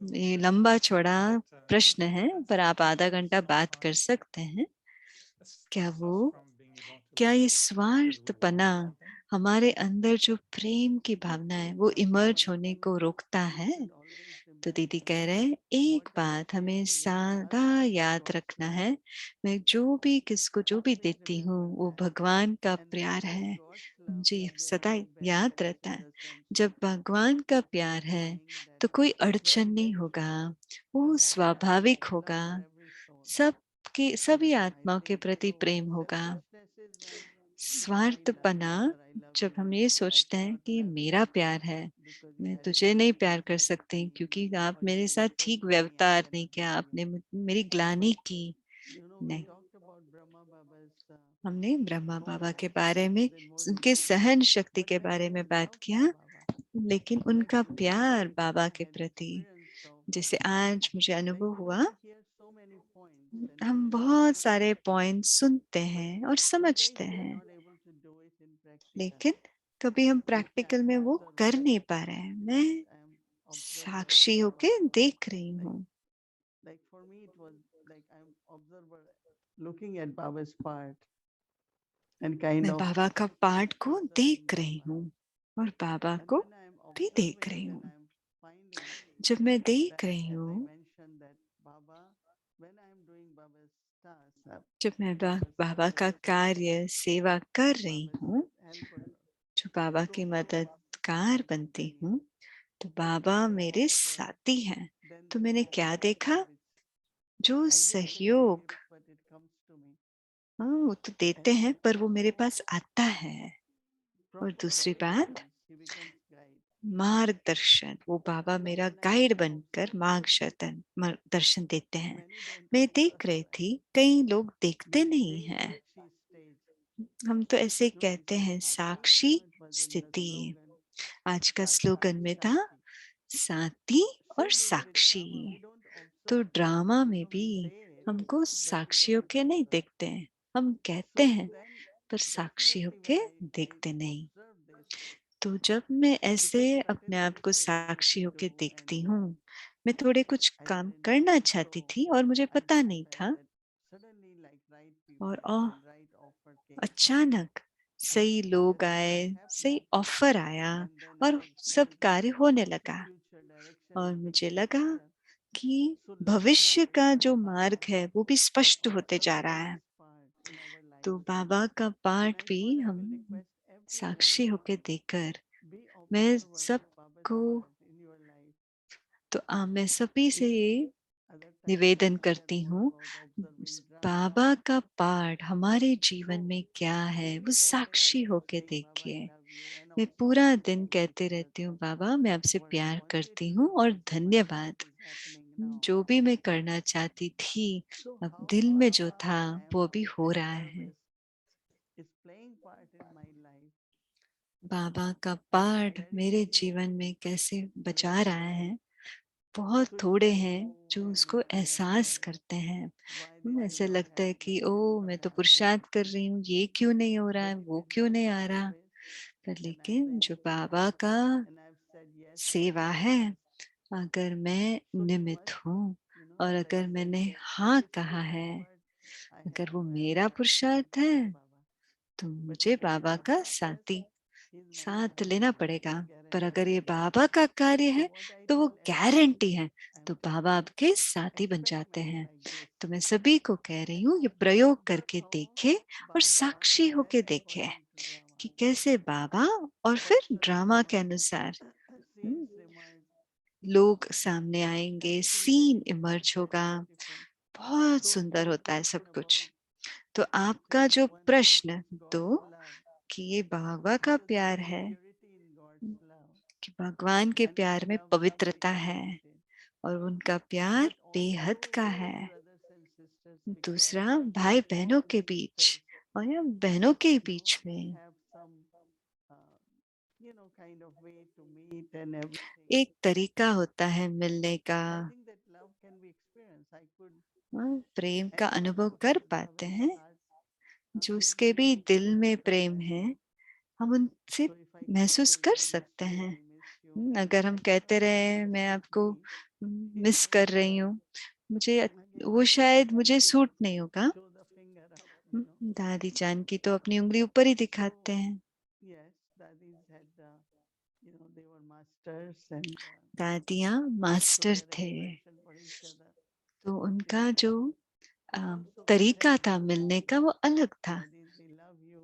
Speaker 2: ये लंबा चौड़ा प्रश्न है, पर आप आधा घंटा बात कर सकते हैं। क्या ये स्वार्थपना हमारे अंदर जो प्रेम की भावना है वो इमर्ज होने को रोकता है? तो दीदी कह रहे हैं एक बात हमें सदा याद रखना है, मैं जो भी किसको जो भी देती हूँ वो भगवान का प्यार है। मुझे ये सदा याद रहता है, जब भगवान का प्यार है तो कोई अड़चन नहीं होगा, वो स्वाभाविक होगा, सबके सभी आत्माओं के प्रति प्रेम होगा। स्वार्थपना, जब हम ये सोचते हैं कि मेरा प्यार है, मैं तुझे नहीं प्यार कर सकती क्योंकि आप मेरे साथ ठीक व्यवहार नहीं किया, आपने मेरी ग्लानि की। नहीं, हमने ब्रह्मा बाबा के बारे में, उनके सहन शक्ति के बारे में बात किया, लेकिन उनका प्यार बाबा के प्रति, जैसे आज मुझे अनुभव हुआ, हम बहुत सारे पॉइंट सुनते हैं और समझते हैं, लेकिन कभी हम प्रैक्टिकल में वो कर नहीं पा रहे हैं। मैं साक्षी होके देख रही हूँ।
Speaker 3: Like for me, it was like I'm observer looking at Baba's part and kind
Speaker 2: मैं
Speaker 3: of
Speaker 2: बाबा का पाठ को
Speaker 3: observing
Speaker 2: देख रही
Speaker 3: Baba.
Speaker 2: हूँ और बाबा
Speaker 3: And
Speaker 2: को
Speaker 3: when I'm
Speaker 2: भी देख
Speaker 3: observing,
Speaker 2: रही
Speaker 3: then
Speaker 2: हूँ।
Speaker 3: I'm finding
Speaker 2: जब मैं देख
Speaker 3: that,
Speaker 2: रही
Speaker 3: as I
Speaker 2: हूँ,
Speaker 3: mentioned, that Baba, when I'm doing Baba's task,
Speaker 2: जब मैं
Speaker 3: Baba's
Speaker 2: बाबा का
Speaker 3: service,
Speaker 2: कार्य सेवा कर रही
Speaker 3: Baba's
Speaker 2: हूँ,
Speaker 3: helper,
Speaker 2: जो बाबा
Speaker 3: so
Speaker 2: की
Speaker 3: Baba is
Speaker 2: मददगार
Speaker 3: my
Speaker 2: बनती
Speaker 3: companion.
Speaker 2: हूँ, तो बाबा
Speaker 3: So
Speaker 2: मेरे
Speaker 3: often,
Speaker 2: साथी हैं।
Speaker 3: then
Speaker 2: तो
Speaker 3: there
Speaker 2: मैंने
Speaker 3: is
Speaker 2: क्या
Speaker 3: something
Speaker 2: देखा?
Speaker 3: which
Speaker 2: जो
Speaker 3: I just cannot
Speaker 2: सहयोग,
Speaker 3: give, but it comes to me.
Speaker 2: हाँ वो तो देते
Speaker 3: And
Speaker 2: हैं
Speaker 3: that
Speaker 2: पर वो मेरे
Speaker 3: so
Speaker 2: पास आता है। और
Speaker 3: proper
Speaker 2: दूसरी बात,
Speaker 3: guidance, he becomes guide.
Speaker 2: मार्गदर्शन, वो बाबा
Speaker 3: Now
Speaker 2: मेरा
Speaker 3: when I'm
Speaker 2: गाइड बनकर
Speaker 3: observing,
Speaker 2: मार्गदर्शन देते हैं।
Speaker 3: many don't
Speaker 2: मैं देख रही
Speaker 3: understand.
Speaker 2: थी, कई लोग देखते
Speaker 3: Means
Speaker 2: नहीं
Speaker 3: they
Speaker 2: हैं।
Speaker 3: Sakshi stage.
Speaker 2: हम तो ऐसे
Speaker 3: No, it
Speaker 2: कहते
Speaker 3: was
Speaker 2: हैं
Speaker 3: Sati.
Speaker 2: Sakshi
Speaker 3: No, it was in the
Speaker 2: स्थिति।
Speaker 3: slogan.
Speaker 2: आज का स्लोगन
Speaker 3: Sati
Speaker 2: में था
Speaker 3: Sakshi.
Speaker 2: साथी और
Speaker 3: Same is with
Speaker 2: Sakshi.
Speaker 3: drama. We don't
Speaker 2: तो
Speaker 3: observe them.
Speaker 2: ड्रामा
Speaker 3: We
Speaker 2: में
Speaker 3: don't
Speaker 2: भी
Speaker 3: say it,
Speaker 2: हमको
Speaker 3: but we
Speaker 2: साक्षियों
Speaker 3: don't
Speaker 2: के नहीं
Speaker 3: observe.
Speaker 2: देखते हैं, हम कहते
Speaker 3: So
Speaker 2: हैं
Speaker 3: then,
Speaker 2: पर साक्षियों
Speaker 3: definitely
Speaker 2: के
Speaker 3: when I
Speaker 2: देखते नहीं।
Speaker 3: observe this,
Speaker 2: तो जब मैं ऐसे
Speaker 3: because
Speaker 2: अपने आप
Speaker 3: certainly
Speaker 2: को
Speaker 3: I wanted
Speaker 2: साक्षी
Speaker 3: to
Speaker 2: होके
Speaker 3: do,
Speaker 2: देखती
Speaker 3: and
Speaker 2: हूँ, मैं थोड़े कुछ
Speaker 3: I
Speaker 2: काम
Speaker 3: didn't.
Speaker 2: करना चाहती
Speaker 3: So
Speaker 2: थी और मुझे
Speaker 3: I
Speaker 2: पता
Speaker 3: found
Speaker 2: नहीं
Speaker 3: that
Speaker 2: था,
Speaker 3: that suddenly like right
Speaker 2: और
Speaker 3: people and right offer came,
Speaker 2: अचानक
Speaker 3: and
Speaker 2: सही
Speaker 3: that
Speaker 2: लोग
Speaker 3: start
Speaker 2: आए, सही
Speaker 3: happening,
Speaker 2: ऑफर आया
Speaker 3: and then
Speaker 2: और
Speaker 3: like
Speaker 2: सब
Speaker 3: then
Speaker 2: कार्य होने लगा।
Speaker 3: future direction
Speaker 2: और मुझे
Speaker 3: became
Speaker 2: लगा
Speaker 3: clear.
Speaker 2: कि
Speaker 3: So
Speaker 2: भविष्य
Speaker 3: likewise,
Speaker 2: का
Speaker 3: when
Speaker 2: जो
Speaker 3: Baba
Speaker 2: मार्ग है वो भी स्पष्ट होते जा रहा है।
Speaker 3: observes part in our
Speaker 2: तो
Speaker 3: life,
Speaker 2: बाबा का
Speaker 3: and
Speaker 2: पाठ
Speaker 3: I
Speaker 2: भी
Speaker 3: told I
Speaker 2: हम
Speaker 3: will request
Speaker 2: साक्षी
Speaker 3: everyone
Speaker 2: होके देकर,
Speaker 3: be
Speaker 2: मैं
Speaker 3: observer of Baba's
Speaker 2: सबको,
Speaker 3: part in your life.
Speaker 2: तो मैं सभी से
Speaker 3: If
Speaker 2: ये
Speaker 3: other times
Speaker 2: निवेदन
Speaker 3: I have
Speaker 2: करती
Speaker 3: more
Speaker 2: हूँ,
Speaker 3: about observing drama,
Speaker 2: बाबा का पाठ हमारे जीवन
Speaker 3: so
Speaker 2: में क्या है वो
Speaker 3: daily whole day I
Speaker 2: Sakshi
Speaker 3: keep
Speaker 2: होके
Speaker 3: saying Baba I
Speaker 2: देखिए।
Speaker 3: love you, and
Speaker 2: मैं
Speaker 3: also
Speaker 2: पूरा दिन
Speaker 3: appreciating
Speaker 2: कहते
Speaker 3: towards
Speaker 2: रहती हूँ,
Speaker 3: Baba
Speaker 2: बाबा मैं आपसे
Speaker 3: what I
Speaker 2: प्यार
Speaker 3: wanted
Speaker 2: करती
Speaker 3: to
Speaker 2: हूँ
Speaker 3: do,
Speaker 2: और
Speaker 3: also my part
Speaker 2: धन्यवाद।
Speaker 3: is happening now.
Speaker 2: जो भी मैं करना चाहती थी,
Speaker 3: So
Speaker 2: अब
Speaker 3: how
Speaker 2: दिल में जो
Speaker 3: Baba,
Speaker 2: था
Speaker 3: when I am
Speaker 2: वो भी हो
Speaker 3: at
Speaker 2: रहा है।
Speaker 3: service, is playing part in my life.
Speaker 2: बाबा का
Speaker 3: It's
Speaker 2: पाठ
Speaker 3: very
Speaker 2: मेरे
Speaker 3: few
Speaker 2: जीवन में कैसे
Speaker 3: in
Speaker 2: बचा
Speaker 3: our
Speaker 2: रहा है,
Speaker 3: life.
Speaker 2: बहुत
Speaker 3: So it's
Speaker 2: थोड़े
Speaker 3: like,
Speaker 2: हैं
Speaker 3: oh,
Speaker 2: जो
Speaker 3: I
Speaker 2: उसको एहसास
Speaker 3: wonder
Speaker 2: करते हैं।
Speaker 3: why this is
Speaker 2: ऐसे
Speaker 3: not
Speaker 2: लगता है कि
Speaker 3: happening, this is
Speaker 2: O
Speaker 3: not
Speaker 2: मैं तो
Speaker 3: happening.
Speaker 2: पुरुषार्थ कर रही हूँ, ये क्यों नहीं हो रहा है,
Speaker 3: But if
Speaker 2: वो
Speaker 3: it
Speaker 2: क्यों
Speaker 3: goes
Speaker 2: नहीं
Speaker 3: to
Speaker 2: आ रहा।
Speaker 3: service,
Speaker 2: पर
Speaker 3: then I'm
Speaker 2: लेकिन
Speaker 3: very
Speaker 2: जो
Speaker 3: happy.
Speaker 2: बाबा का
Speaker 3: And I've said yes for
Speaker 2: सेवा है,
Speaker 3: service.
Speaker 2: अगर मैं
Speaker 3: So he
Speaker 2: निमित्त
Speaker 3: must,
Speaker 2: हूँ और
Speaker 3: like
Speaker 2: अगर
Speaker 3: said
Speaker 2: मैंने
Speaker 3: that
Speaker 2: हाँ
Speaker 3: this
Speaker 2: कहा
Speaker 3: is the
Speaker 2: है,
Speaker 3: effort I
Speaker 2: अगर
Speaker 3: have,
Speaker 2: वो
Speaker 3: and
Speaker 2: मेरा पुरुषार्थ
Speaker 3: thank
Speaker 2: है,
Speaker 3: you, Baba.
Speaker 2: तो
Speaker 3: But
Speaker 2: मुझे
Speaker 3: if it is
Speaker 2: बाबा का
Speaker 3: Baba first,
Speaker 2: साथी
Speaker 3: he's my
Speaker 2: साथ लेना
Speaker 3: companion,
Speaker 2: पड़ेगा। पर अगर ये
Speaker 3: guaranteed.
Speaker 2: बाबा का कार्य
Speaker 3: So
Speaker 2: है
Speaker 3: what I
Speaker 2: तो वो
Speaker 3: tell everyone,
Speaker 2: गारंटी है,
Speaker 3: I'm
Speaker 2: तो
Speaker 3: telling
Speaker 2: बाबा
Speaker 3: you,
Speaker 2: आपके साथी बन जाते
Speaker 3: experiment
Speaker 2: हैं।
Speaker 3: like this.
Speaker 2: तो मैं सभी को कह रही
Speaker 3: And
Speaker 2: हूँ, ये प्रयोग
Speaker 3: observe
Speaker 2: करके
Speaker 3: how
Speaker 2: देखे और
Speaker 3: Baba,
Speaker 2: साक्षी
Speaker 3: and then
Speaker 2: होके देखे
Speaker 3: according to drama.
Speaker 2: कि कैसे बाबा और
Speaker 3: Like
Speaker 2: फिर
Speaker 3: suddenly
Speaker 2: ड्रामा के
Speaker 3: one
Speaker 2: अनुसार
Speaker 3: scenes emerge,
Speaker 2: लोग सामने आएंगे,
Speaker 3: everything
Speaker 2: scene
Speaker 3: very
Speaker 2: emerge
Speaker 3: very
Speaker 2: होगा,
Speaker 3: beautiful.
Speaker 2: बहुत
Speaker 3: So
Speaker 2: सुंदर
Speaker 3: your
Speaker 2: होता है सब
Speaker 3: question
Speaker 2: कुछ।
Speaker 3: about
Speaker 2: तो
Speaker 3: that
Speaker 2: आपका जो
Speaker 3: one, what
Speaker 2: प्रश्न
Speaker 3: is
Speaker 2: दो
Speaker 3: God's love?
Speaker 2: कि ये बाबा का
Speaker 3: Because there
Speaker 2: प्यार
Speaker 3: is
Speaker 2: है,
Speaker 3: purity in God's love.
Speaker 2: कि भगवान के
Speaker 3: and
Speaker 2: प्यार में
Speaker 3: love cannot be
Speaker 2: पवित्रता है
Speaker 3: counted.
Speaker 2: और उनका प्यार
Speaker 3: But
Speaker 2: बेहद
Speaker 3: also
Speaker 2: का
Speaker 3: between
Speaker 2: है।
Speaker 3: brothers and sisters, because
Speaker 2: दूसरा भाई बहनों के
Speaker 3: many
Speaker 2: बीच
Speaker 3: sisters,
Speaker 2: और या बहनों के बीच
Speaker 3: they
Speaker 2: में
Speaker 3: have some, uh, kind of way to meet and everything.
Speaker 2: एक तरीका होता है मिलने का।
Speaker 3: I think that love can be experienced. I could
Speaker 2: प्रेम का
Speaker 3: access
Speaker 2: अनुभव
Speaker 3: to
Speaker 2: कर पाते
Speaker 3: Bhave's
Speaker 2: हैं।
Speaker 3: heart
Speaker 2: जो
Speaker 3: with
Speaker 2: उसके भी
Speaker 3: many
Speaker 2: दिल में
Speaker 3: different
Speaker 2: प्रेम है,
Speaker 3: levels.
Speaker 2: हम उनसे
Speaker 3: So if I keep
Speaker 2: महसूस कर
Speaker 3: saying, I miss
Speaker 2: सकते
Speaker 3: you,
Speaker 2: हैं।
Speaker 3: I miss you,
Speaker 2: अगर हम
Speaker 3: and
Speaker 2: कहते
Speaker 3: somebody
Speaker 2: रहे मैं
Speaker 3: doesn't
Speaker 2: आपको
Speaker 3: suit me,
Speaker 2: मिस कर रही हूँ, मुझे
Speaker 3: again,
Speaker 2: वो शायद
Speaker 3: I
Speaker 2: मुझे
Speaker 3: should
Speaker 2: सूट नहीं होगा।
Speaker 3: show the finger up.
Speaker 2: दादी जान की तो अपनी उंगली ऊपर ही
Speaker 3: So
Speaker 2: दिखाते हैं।
Speaker 3: yes, daddies had, they were masters and
Speaker 2: दादियाँ
Speaker 3: so
Speaker 2: master
Speaker 3: their
Speaker 2: थे,
Speaker 3: expression for each other.
Speaker 2: तो उनका जो
Speaker 3: We also
Speaker 2: तरीका
Speaker 3: pretend
Speaker 2: था
Speaker 3: to
Speaker 2: मिलने
Speaker 3: daddies,
Speaker 2: का वो अलग था।
Speaker 3: daddies, we love you,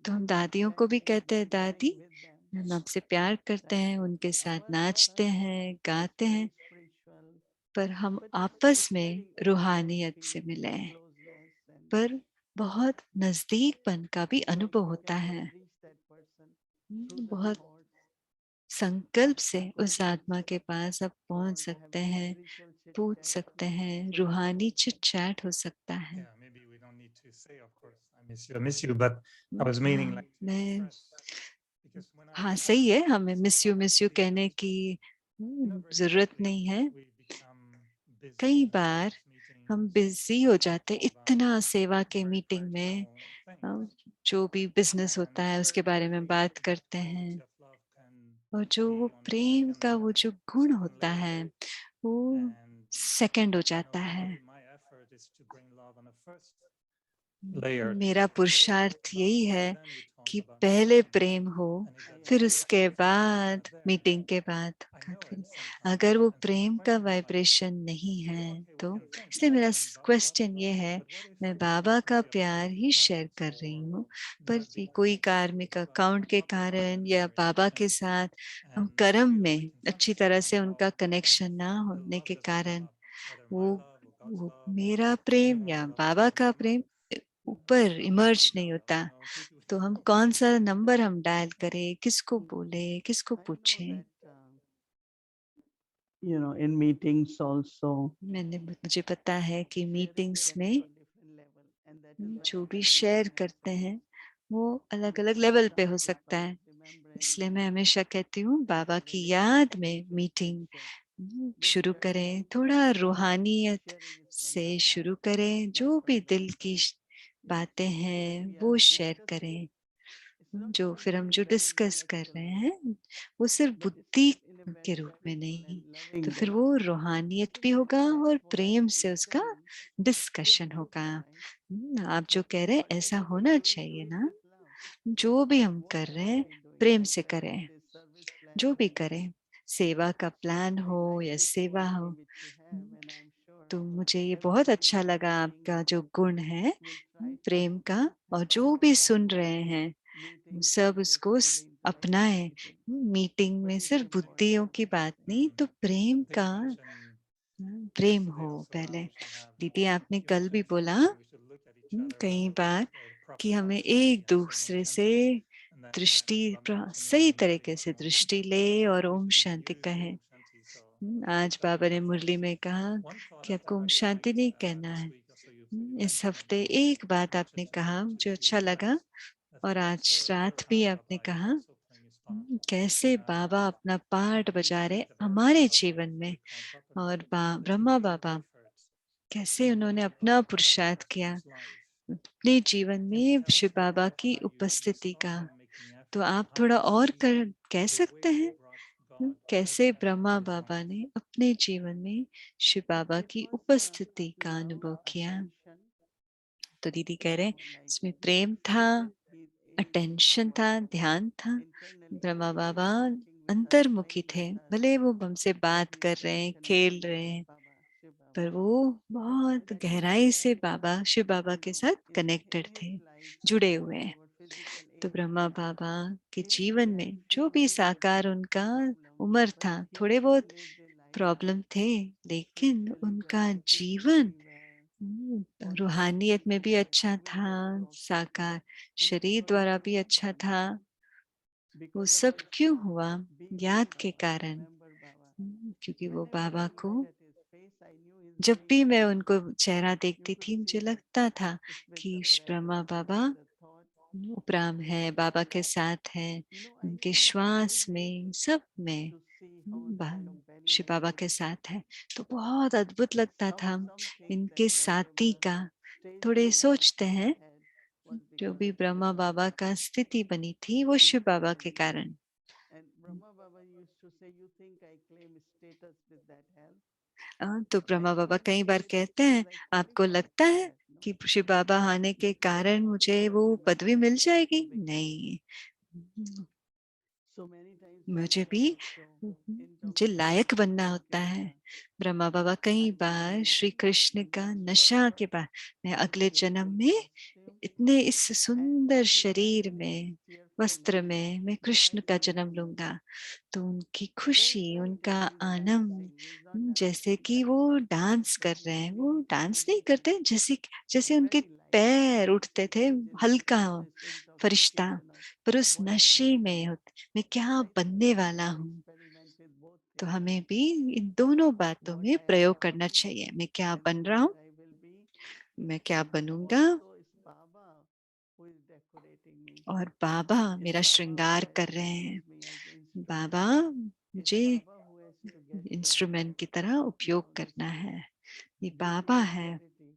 Speaker 2: तो
Speaker 3: and
Speaker 2: हम दादियों को भी
Speaker 3: dancing
Speaker 2: कहते हैं
Speaker 3: and
Speaker 2: दादी,
Speaker 3: joining with them.
Speaker 2: हम आपसे प्यार करते
Speaker 3: Right?
Speaker 2: हैं, उनके साथ
Speaker 3: Our
Speaker 2: नाचते हैं,
Speaker 3: life was
Speaker 2: गाते हैं,
Speaker 3: very spiritual,
Speaker 2: पर हम
Speaker 3: but
Speaker 2: आपस
Speaker 3: it's
Speaker 2: में
Speaker 3: very good
Speaker 2: रूहानियत से
Speaker 3: feeling
Speaker 2: मिले
Speaker 3: of
Speaker 2: हैं।
Speaker 3: closeness and
Speaker 2: पर बहुत नजदीकपन का भी
Speaker 3: so
Speaker 2: अनुभव
Speaker 3: you
Speaker 2: होता
Speaker 3: can
Speaker 2: है।
Speaker 3: just reach that person through the
Speaker 2: बहुत
Speaker 3: thoughts
Speaker 2: संकल्प से उस
Speaker 3: according
Speaker 2: आत्मा के पास आप पहुंच
Speaker 3: or
Speaker 2: सकते
Speaker 3: having
Speaker 2: हैं,
Speaker 3: spiritual chit
Speaker 2: पूछ
Speaker 3: chat
Speaker 2: सकते
Speaker 3: with
Speaker 2: हैं,
Speaker 3: so many
Speaker 2: रूहानी
Speaker 3: people.
Speaker 2: चिट चैट हो सकता है।
Speaker 5: Yeah, maybe we don't need to say, of course, I miss you, but I was meaning
Speaker 2: हाँ,
Speaker 5: like to
Speaker 2: मैं
Speaker 5: express, because when I
Speaker 2: हाँ
Speaker 5: become
Speaker 2: सही है,
Speaker 5: close
Speaker 2: हमें
Speaker 5: with
Speaker 2: मिस यू
Speaker 5: somebody,
Speaker 2: कहने
Speaker 5: because
Speaker 2: की
Speaker 5: very
Speaker 2: जरूरत
Speaker 5: quickly
Speaker 2: नहीं है।
Speaker 5: we become busy
Speaker 2: कई
Speaker 5: in
Speaker 2: बार
Speaker 5: various
Speaker 2: हम
Speaker 5: meetings,
Speaker 2: बिजी हो जाते
Speaker 5: all about
Speaker 2: इतना सेवा के
Speaker 5: very
Speaker 2: मीटिंग में,
Speaker 5: personal things,
Speaker 2: जो भी बिजनेस होता
Speaker 5: and
Speaker 2: है उसके बारे में
Speaker 5: certainly
Speaker 2: बात
Speaker 5: that
Speaker 2: करते हैं,
Speaker 5: quality of love can
Speaker 2: और जो वो
Speaker 5: be on the
Speaker 2: प्रेम का वो जो गुण
Speaker 5: second
Speaker 2: होता
Speaker 5: layer,
Speaker 2: है वो
Speaker 5: and
Speaker 2: सेकंड हो जाता है।
Speaker 5: maybe my effort is to bring love on a first layer.
Speaker 2: मेरा
Speaker 5: So we talk
Speaker 2: पुरुषार्थ
Speaker 5: about
Speaker 2: यही
Speaker 5: love,
Speaker 2: है
Speaker 5: then we talk
Speaker 2: कि
Speaker 5: about
Speaker 2: पहले
Speaker 5: meeting.
Speaker 2: प्रेम हो,
Speaker 5: And if that
Speaker 2: फिर
Speaker 5: vibration
Speaker 2: उसके
Speaker 5: is
Speaker 2: बाद
Speaker 5: not
Speaker 2: मीटिंग
Speaker 5: there,
Speaker 2: के बाद
Speaker 5: I
Speaker 2: बात
Speaker 5: know
Speaker 2: करें।
Speaker 5: it's sometimes,
Speaker 2: अगर वो
Speaker 5: and so my
Speaker 2: प्रेम का
Speaker 5: question is like,
Speaker 2: वाइब्रेशन नहीं है
Speaker 5: okay, we
Speaker 2: तो,
Speaker 5: can think
Speaker 2: इसलिए
Speaker 5: about
Speaker 2: मेरा
Speaker 5: bringing
Speaker 2: क्वेश्चन ये
Speaker 5: love,
Speaker 2: है,
Speaker 5: but what if
Speaker 2: मैं
Speaker 5: the
Speaker 2: बाबा का
Speaker 5: frequency of
Speaker 2: प्यार
Speaker 5: love
Speaker 2: ही शेयर
Speaker 5: counts
Speaker 2: कर रही
Speaker 5: or
Speaker 2: हूँ, पर
Speaker 5: might be
Speaker 2: कोई
Speaker 5: connected to
Speaker 2: कार्मिक
Speaker 5: love
Speaker 2: अकाउंट के
Speaker 5: not being
Speaker 2: कारण
Speaker 5: there
Speaker 2: या
Speaker 5: very
Speaker 2: बाबा के
Speaker 5: efficiently,
Speaker 2: साथ
Speaker 5: and
Speaker 2: कर्म
Speaker 5: feel
Speaker 2: में
Speaker 5: like in some
Speaker 2: अच्छी तरह
Speaker 5: expression
Speaker 2: से
Speaker 5: love
Speaker 2: उनका
Speaker 5: becomes
Speaker 2: कनेक्शन ना
Speaker 5: the
Speaker 2: होने
Speaker 5: love
Speaker 2: के
Speaker 5: doesn't mean
Speaker 2: कारण
Speaker 5: love, whether my
Speaker 2: वो
Speaker 5: love or God's
Speaker 2: वो
Speaker 5: love or
Speaker 2: मेरा प्रेम
Speaker 5: anyone's
Speaker 2: या
Speaker 5: love
Speaker 2: बाबा
Speaker 5: doesn't
Speaker 2: का
Speaker 5: mean
Speaker 2: प्रेम
Speaker 5: love.
Speaker 2: ऊपर
Speaker 5: So
Speaker 2: इमर्ज
Speaker 5: we
Speaker 2: नहीं
Speaker 5: don't
Speaker 2: होता।
Speaker 5: know who to
Speaker 2: तो हम कौन सा नंबर हम डायल करें, किसको
Speaker 3: Mm.
Speaker 2: बोले, किसको
Speaker 3: I know
Speaker 2: पूछें।
Speaker 3: that in meetings also
Speaker 2: मुझे पता है कि
Speaker 3: sharing
Speaker 2: मीटिंग्स
Speaker 3: can
Speaker 2: में
Speaker 3: be on different level, and that is why
Speaker 2: जो
Speaker 3: I
Speaker 2: भी
Speaker 3: always
Speaker 2: शेयर करते
Speaker 3: emphasize
Speaker 2: हैं वो अलग अलग
Speaker 3: meetings
Speaker 2: लेवल पे
Speaker 3: are
Speaker 2: हो सकता है।
Speaker 3: about remembering
Speaker 2: इसलिए मैं हमेशा कहती हूँ बाबा
Speaker 3: our
Speaker 2: की याद
Speaker 3: relationship
Speaker 2: में
Speaker 3: with
Speaker 2: मीटिंग
Speaker 3: scripture. Don't
Speaker 2: शुरू
Speaker 3: judge
Speaker 2: करें,
Speaker 3: it,
Speaker 2: थोड़ा
Speaker 3: because
Speaker 2: रूहानियत
Speaker 3: sharing is from
Speaker 2: से
Speaker 3: the heart,
Speaker 2: शुरू करें,
Speaker 3: not
Speaker 2: जो भी
Speaker 3: from the
Speaker 2: दिल की
Speaker 3: intellect.
Speaker 2: बातें
Speaker 3: So when
Speaker 2: हैं
Speaker 3: we
Speaker 2: वो
Speaker 3: are
Speaker 2: शेयर
Speaker 3: discussing,
Speaker 2: करें।
Speaker 3: it's not
Speaker 2: जो
Speaker 3: going
Speaker 2: फिर
Speaker 3: to
Speaker 2: हम
Speaker 3: be
Speaker 2: जो
Speaker 3: very
Speaker 2: डिस्कस कर
Speaker 3: intellectual
Speaker 2: रहे
Speaker 3: way,
Speaker 2: हैं वो सिर्फ
Speaker 3: but
Speaker 2: बुद्धि
Speaker 3: in a
Speaker 2: के
Speaker 3: very
Speaker 2: रूप में
Speaker 3: spiritual
Speaker 2: नहीं,
Speaker 3: and loving
Speaker 2: तो फिर
Speaker 3: way.
Speaker 2: वो रूहानियत भी
Speaker 3: So
Speaker 2: होगा और
Speaker 3: that's what I
Speaker 2: Prem
Speaker 3: keep
Speaker 2: से उसका
Speaker 3: saying.
Speaker 2: डिस्कशन
Speaker 3: Please
Speaker 2: होगा।
Speaker 3: try,
Speaker 2: आप जो कह रहे हैं ऐसा
Speaker 3: whatever we
Speaker 2: होना
Speaker 3: do
Speaker 2: चाहिए
Speaker 3: it
Speaker 2: ना,
Speaker 3: with love.
Speaker 2: जो भी हम कर रहे
Speaker 3: Whatever
Speaker 2: हैं
Speaker 3: we do it,
Speaker 2: Prem
Speaker 3: like
Speaker 2: से
Speaker 3: whether
Speaker 2: करें,
Speaker 3: it is service
Speaker 2: जो भी
Speaker 3: planning,
Speaker 2: करें, सेवा का प्लान
Speaker 3: I
Speaker 2: हो
Speaker 3: like
Speaker 2: या
Speaker 3: this
Speaker 2: सेवा
Speaker 3: quality
Speaker 2: हो।
Speaker 3: which you have, and I'm sure
Speaker 2: तो मुझे ये बहुत
Speaker 3: everybody
Speaker 2: अच्छा लगा
Speaker 3: listening
Speaker 2: आपका जो गुण है
Speaker 3: will try to
Speaker 2: प्रेम का, और जो भी सुन रहे हैं वो
Speaker 3: meetings
Speaker 2: सब
Speaker 3: not just
Speaker 2: उसको
Speaker 3: only intellectual
Speaker 2: अपनाएं।
Speaker 3: meeting,
Speaker 2: मीटिंग
Speaker 3: but
Speaker 2: में
Speaker 3: it's
Speaker 2: सिर्फ बुद्धियों
Speaker 3: important.
Speaker 2: की बात नहीं, तो प्रेम
Speaker 5: they
Speaker 2: का
Speaker 5: mentioned
Speaker 2: प्रेम
Speaker 5: yesterday
Speaker 2: हो
Speaker 5: also when I
Speaker 2: पहले।
Speaker 5: was gonna have
Speaker 2: दीदी आपने
Speaker 5: you
Speaker 2: कल भी
Speaker 5: mentioned
Speaker 2: बोला
Speaker 5: something we should look at each other
Speaker 2: कई बार
Speaker 5: with proper
Speaker 2: कि हमें
Speaker 5: honesty
Speaker 2: एक
Speaker 5: and same Om
Speaker 2: दूसरे से
Speaker 5: Shanti, and then
Speaker 2: दृष्टि
Speaker 5: Baba mentioning
Speaker 2: सही
Speaker 5: in Murli
Speaker 2: तरीके से
Speaker 5: also
Speaker 2: दृष्टि ले और
Speaker 5: we
Speaker 2: Om
Speaker 5: shouldn't
Speaker 2: Shanti
Speaker 5: use the
Speaker 2: कहे।
Speaker 5: Om Shanti. So
Speaker 2: आज
Speaker 5: that's
Speaker 2: बाबा
Speaker 5: one
Speaker 2: ने
Speaker 5: thought.
Speaker 2: मुरली में कहा
Speaker 5: One thought
Speaker 2: कि
Speaker 5: that
Speaker 2: आपको
Speaker 5: I
Speaker 2: Om
Speaker 5: really
Speaker 2: Shanti
Speaker 5: liked
Speaker 2: नहीं कहना
Speaker 5: this
Speaker 2: है।
Speaker 5: week also you
Speaker 2: इस
Speaker 5: mentioned
Speaker 2: हफ्ते एक बात
Speaker 5: much
Speaker 2: आपने
Speaker 5: attention
Speaker 2: कहा
Speaker 5: to
Speaker 2: जो अच्छा लगा,
Speaker 5: breath. I
Speaker 2: और
Speaker 5: think
Speaker 2: आज
Speaker 5: yesterday or day
Speaker 2: रात भी
Speaker 5: before
Speaker 2: आपने
Speaker 5: Baba is
Speaker 2: कहा
Speaker 5: also playing his part.
Speaker 2: कैसे बाबा अपना पार्ट
Speaker 5: He
Speaker 2: बजा रहे
Speaker 5: played the very
Speaker 2: हमारे
Speaker 5: part of
Speaker 2: जीवन
Speaker 5: love
Speaker 2: में,
Speaker 5: to count
Speaker 2: और
Speaker 5: properly, but he
Speaker 2: Brahma
Speaker 5: made an
Speaker 2: Baba
Speaker 5: effort
Speaker 2: कैसे
Speaker 5: in
Speaker 2: उन्होंने
Speaker 5: every
Speaker 2: अपना
Speaker 5: other
Speaker 2: पुरुषार्थ किया
Speaker 5: person's life.
Speaker 2: अपने जीवन
Speaker 5: And he
Speaker 2: में
Speaker 5: tells
Speaker 2: Shiv
Speaker 5: me
Speaker 2: Baba
Speaker 5: that
Speaker 2: की
Speaker 5: when you
Speaker 2: उपस्थिति
Speaker 5: start
Speaker 2: का।
Speaker 5: making
Speaker 2: तो
Speaker 5: effort,
Speaker 2: आप
Speaker 5: how
Speaker 2: थोड़ा
Speaker 5: you
Speaker 2: और
Speaker 5: see
Speaker 2: कह
Speaker 5: the way
Speaker 2: सकते
Speaker 5: you
Speaker 2: हैं
Speaker 5: brought God
Speaker 2: कैसे
Speaker 5: present
Speaker 2: Brahma
Speaker 5: in his
Speaker 2: Baba
Speaker 5: life.
Speaker 2: ने अपने जीवन में शिव बाबा
Speaker 3: It
Speaker 2: की
Speaker 3: was
Speaker 2: उपस्थिति का
Speaker 3: love,
Speaker 2: अनुभव किया।
Speaker 3: attention,
Speaker 2: तो दीदी कह रहे हैं
Speaker 3: like
Speaker 2: इसमें
Speaker 3: you
Speaker 2: प्रेम
Speaker 3: could
Speaker 2: था,
Speaker 3: feel that he
Speaker 2: अटेंशन था,
Speaker 3: was
Speaker 2: ध्यान था।
Speaker 3: internally
Speaker 2: Brahma Baba
Speaker 3: working with us,
Speaker 2: अंतर्मुखी
Speaker 3: playing
Speaker 2: थे,
Speaker 3: with us,
Speaker 2: भले वो हमसे
Speaker 3: but
Speaker 2: बात
Speaker 3: he
Speaker 2: कर
Speaker 3: was
Speaker 2: रहे
Speaker 3: very
Speaker 2: हैं, खेल
Speaker 3: connected
Speaker 2: रहे
Speaker 3: with
Speaker 2: हैं,
Speaker 3: Baba, Shiv
Speaker 2: पर
Speaker 3: Baba.
Speaker 2: वो बहुत
Speaker 3: And I can
Speaker 2: गहराई
Speaker 3: say
Speaker 2: से
Speaker 3: that,
Speaker 2: बाबा शिव बाबा के साथ
Speaker 3: in
Speaker 2: कनेक्टेड
Speaker 3: his
Speaker 2: थे,
Speaker 3: life,
Speaker 2: जुड़े हुए हैं।
Speaker 3: whatever physical
Speaker 2: तो
Speaker 3: age
Speaker 2: ब्रह्मा
Speaker 3: he had,
Speaker 2: बाबा के
Speaker 3: he
Speaker 2: जीवन
Speaker 3: had
Speaker 2: में जो भी
Speaker 3: physical
Speaker 2: साकार उनका
Speaker 3: problems,
Speaker 2: उम्र
Speaker 3: but
Speaker 2: था,
Speaker 3: he
Speaker 2: थोड़े
Speaker 3: still
Speaker 2: बहुत
Speaker 3: lived a life
Speaker 2: प्रॉब्लम थे, लेकिन
Speaker 3: spiritually
Speaker 2: उनका
Speaker 3: well,
Speaker 2: जीवन
Speaker 3: physically well,
Speaker 2: रूहानियत में भी
Speaker 3: almost
Speaker 2: अच्छा
Speaker 3: without
Speaker 2: था,
Speaker 3: any problem.
Speaker 2: साकार
Speaker 3: And that
Speaker 2: शरीर
Speaker 3: was
Speaker 2: द्वारा भी
Speaker 3: very
Speaker 2: अच्छा था।
Speaker 3: important.
Speaker 2: वो
Speaker 3: because of
Speaker 2: सब
Speaker 3: his
Speaker 2: क्यों हुआ?
Speaker 3: being with
Speaker 2: याद के
Speaker 3: Baba.
Speaker 2: कारण।
Speaker 3: Remember Baba.
Speaker 2: क्योंकि वो
Speaker 3: Whenever
Speaker 2: बाबा
Speaker 3: I
Speaker 2: को
Speaker 3: looked at his face, I knew he's
Speaker 2: जब
Speaker 3: very
Speaker 2: भी मैं
Speaker 3: happy.
Speaker 2: उनको चेहरा
Speaker 3: You
Speaker 2: देखती
Speaker 3: could
Speaker 2: थी मुझे
Speaker 3: see the
Speaker 2: लगता था कि
Speaker 3: spiritual
Speaker 2: Brahma
Speaker 3: presence,
Speaker 2: Baba
Speaker 3: the thought.
Speaker 2: उपराम है, बाबा के साथ है,
Speaker 3: You know, I
Speaker 2: उनके
Speaker 3: never
Speaker 2: श्वास
Speaker 3: waited
Speaker 2: में, सब में
Speaker 3: to see how the
Speaker 2: Shri
Speaker 3: companion
Speaker 2: बाबा के
Speaker 3: activity.
Speaker 2: साथ है। तो बहुत अद्भुत लगता था।
Speaker 3: Some think
Speaker 2: इनके
Speaker 3: that
Speaker 2: साथी
Speaker 3: whatever
Speaker 2: का
Speaker 3: stage
Speaker 2: थोड़े
Speaker 3: Baba
Speaker 2: सोचते हैं,
Speaker 3: had was
Speaker 2: जो
Speaker 3: because
Speaker 2: भी
Speaker 3: of
Speaker 2: Brahma
Speaker 3: Shiva
Speaker 2: Baba
Speaker 3: Baba.
Speaker 2: का स्थिति बनी थी वो शिव बाबा के कारण।
Speaker 3: And Brahma Baba used to say, "You think I claim status with that help?"
Speaker 2: तो ब्रह्मा बाबा कई बार कहते हैं, आपको लगता है कि शिव बाबा आने के कारण मुझे वो पदवी मिल जाएगी? नहीं,
Speaker 3: So many times
Speaker 2: मुझे
Speaker 3: Baba
Speaker 2: भी
Speaker 3: also
Speaker 2: मुझे लायक बनना
Speaker 3: Krishna
Speaker 2: होता है।
Speaker 3: Kirtana.
Speaker 2: ब्रह्मा बाबा कई
Speaker 3: I was
Speaker 2: bar Shri
Speaker 3: born
Speaker 2: Krishna
Speaker 3: in
Speaker 2: का
Speaker 3: this
Speaker 2: नशा
Speaker 3: birth
Speaker 2: के बाद मैं
Speaker 3: in
Speaker 2: अगले जन्म
Speaker 3: beautiful
Speaker 2: में
Speaker 3: costume
Speaker 2: इतने इस
Speaker 3: and
Speaker 2: सुंदर
Speaker 3: with that
Speaker 2: शरीर में, वस्त्र
Speaker 3: cheerfulness
Speaker 2: में मैं कृष्ण का
Speaker 3: joyfully
Speaker 2: जन्म
Speaker 3: living.
Speaker 2: लूंगा। तो उनकी
Speaker 3: Very
Speaker 2: खुशी,
Speaker 3: like
Speaker 2: उनका
Speaker 3: he's
Speaker 2: Anand,
Speaker 3: dancing, he's not
Speaker 2: जैसे
Speaker 3: dancing
Speaker 2: कि वो डांस कर रहे हैं। वो डांस नहीं करते, जैसे जैसे उनके
Speaker 3: very light.
Speaker 2: पैर उठते थे,
Speaker 3: He's in
Speaker 2: हल्का
Speaker 3: this
Speaker 2: फरिश्ता।
Speaker 3: intoxication of
Speaker 2: पर उस
Speaker 3: what
Speaker 2: नशे
Speaker 3: Baba
Speaker 2: में
Speaker 3: is.
Speaker 2: मैं क्या
Speaker 3: I think
Speaker 2: बनने
Speaker 3: we
Speaker 2: वाला
Speaker 3: should
Speaker 2: हूँ।
Speaker 3: experiment with both
Speaker 2: तो
Speaker 3: things.
Speaker 2: हमें भी इन दोनों बातों
Speaker 3: What
Speaker 2: में
Speaker 3: I am
Speaker 2: प्रयोग करना
Speaker 3: becoming
Speaker 2: चाहिए। मैं क्या
Speaker 3: and
Speaker 2: बन रहा
Speaker 3: what
Speaker 2: हूँ,
Speaker 3: I will be.
Speaker 2: मैं क्या
Speaker 3: And
Speaker 2: बनूंगा,
Speaker 3: also it's Baba who is decorating me.
Speaker 2: और बाबा
Speaker 3: It's
Speaker 2: मेरा
Speaker 3: Baba who
Speaker 2: श्रृंगार
Speaker 3: has
Speaker 2: कर
Speaker 3: to
Speaker 2: रहे हैं।
Speaker 3: use me as an instrument.
Speaker 2: Baba
Speaker 3: It's
Speaker 2: मुझे
Speaker 3: Baba who has to get the
Speaker 2: instrument की तरह उपयोग
Speaker 3: this
Speaker 2: करना है। ये बाबा
Speaker 3: beautiful
Speaker 2: है,
Speaker 3: quality,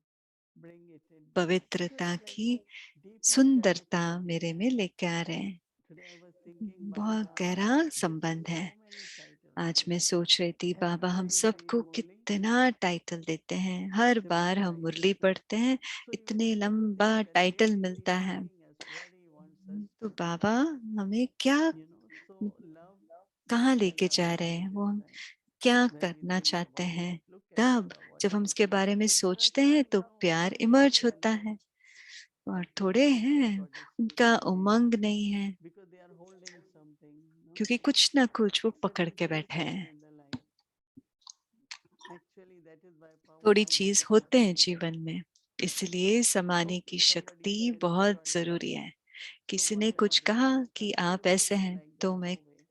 Speaker 3: bring it in me. So
Speaker 2: पवित्रता
Speaker 3: it's like
Speaker 2: की
Speaker 3: deep
Speaker 2: सुंदरता
Speaker 3: intelligence.
Speaker 2: मेरे में लेके आ रहे हैं।
Speaker 3: Today I was thinking
Speaker 2: बहुत
Speaker 3: Baba
Speaker 2: गहरा
Speaker 3: gives me
Speaker 2: संबंध है।
Speaker 3: so many titles.
Speaker 2: आज मैं सोच रही थी, बाबा हम
Speaker 3: Every time
Speaker 2: सबको
Speaker 3: Murli.
Speaker 2: कितना टाइटल देते हैं। हर बार हम मुरली पढ़ते हैं,
Speaker 3: So he was
Speaker 2: इतने लंबा टाइटल मिलता है।
Speaker 3: asking us what he wants us
Speaker 2: तो
Speaker 3: to do.
Speaker 2: बाबा हमें क्या,
Speaker 3: So love
Speaker 2: कहाँ
Speaker 3: I
Speaker 2: लेके
Speaker 3: love
Speaker 2: जा
Speaker 3: it
Speaker 2: रहे
Speaker 3: in
Speaker 2: हैं, वो
Speaker 3: this
Speaker 2: हम
Speaker 3: way.
Speaker 2: क्या
Speaker 3: When we
Speaker 2: करना
Speaker 3: think
Speaker 2: चाहते
Speaker 3: about
Speaker 2: हैं।
Speaker 3: it, look at
Speaker 2: तब
Speaker 3: Baba, what
Speaker 2: जब हम
Speaker 3: he
Speaker 2: उसके बारे में
Speaker 3: but there are
Speaker 2: सोचते हैं
Speaker 3: some,
Speaker 2: तो प्यार
Speaker 3: very
Speaker 2: इमर्ज
Speaker 3: few
Speaker 2: होता
Speaker 3: animals
Speaker 2: है, और
Speaker 3: that they
Speaker 2: थोड़े
Speaker 3: don't
Speaker 2: हैं
Speaker 3: got this
Speaker 2: उनका
Speaker 3: frequency
Speaker 2: उमंग नहीं है,
Speaker 3: because they are holding something,
Speaker 2: क्योंकि कुछ ना कुछ वो पकड़ के
Speaker 3: certain
Speaker 2: बैठे
Speaker 3: things
Speaker 2: हैं।
Speaker 3: in the life. Actually, that is why
Speaker 2: थोड़ी
Speaker 3: powerhouse
Speaker 2: चीज
Speaker 3: is
Speaker 2: होते हैं
Speaker 3: necessary.
Speaker 2: जीवन में, इसलिए समाने की
Speaker 3: Somebody
Speaker 2: शक्ति
Speaker 3: said
Speaker 2: बहुत
Speaker 3: spirituality.
Speaker 2: जरूरी है।
Speaker 3: So
Speaker 2: किसी ने
Speaker 3: whatever
Speaker 2: कुछ
Speaker 3: they
Speaker 2: कहा
Speaker 3: ask
Speaker 2: कि
Speaker 3: us to
Speaker 2: आप
Speaker 3: do,
Speaker 2: ऐसे
Speaker 3: we are
Speaker 2: हैं,
Speaker 3: like
Speaker 2: तो
Speaker 3: that,
Speaker 2: मैं,
Speaker 3: no way.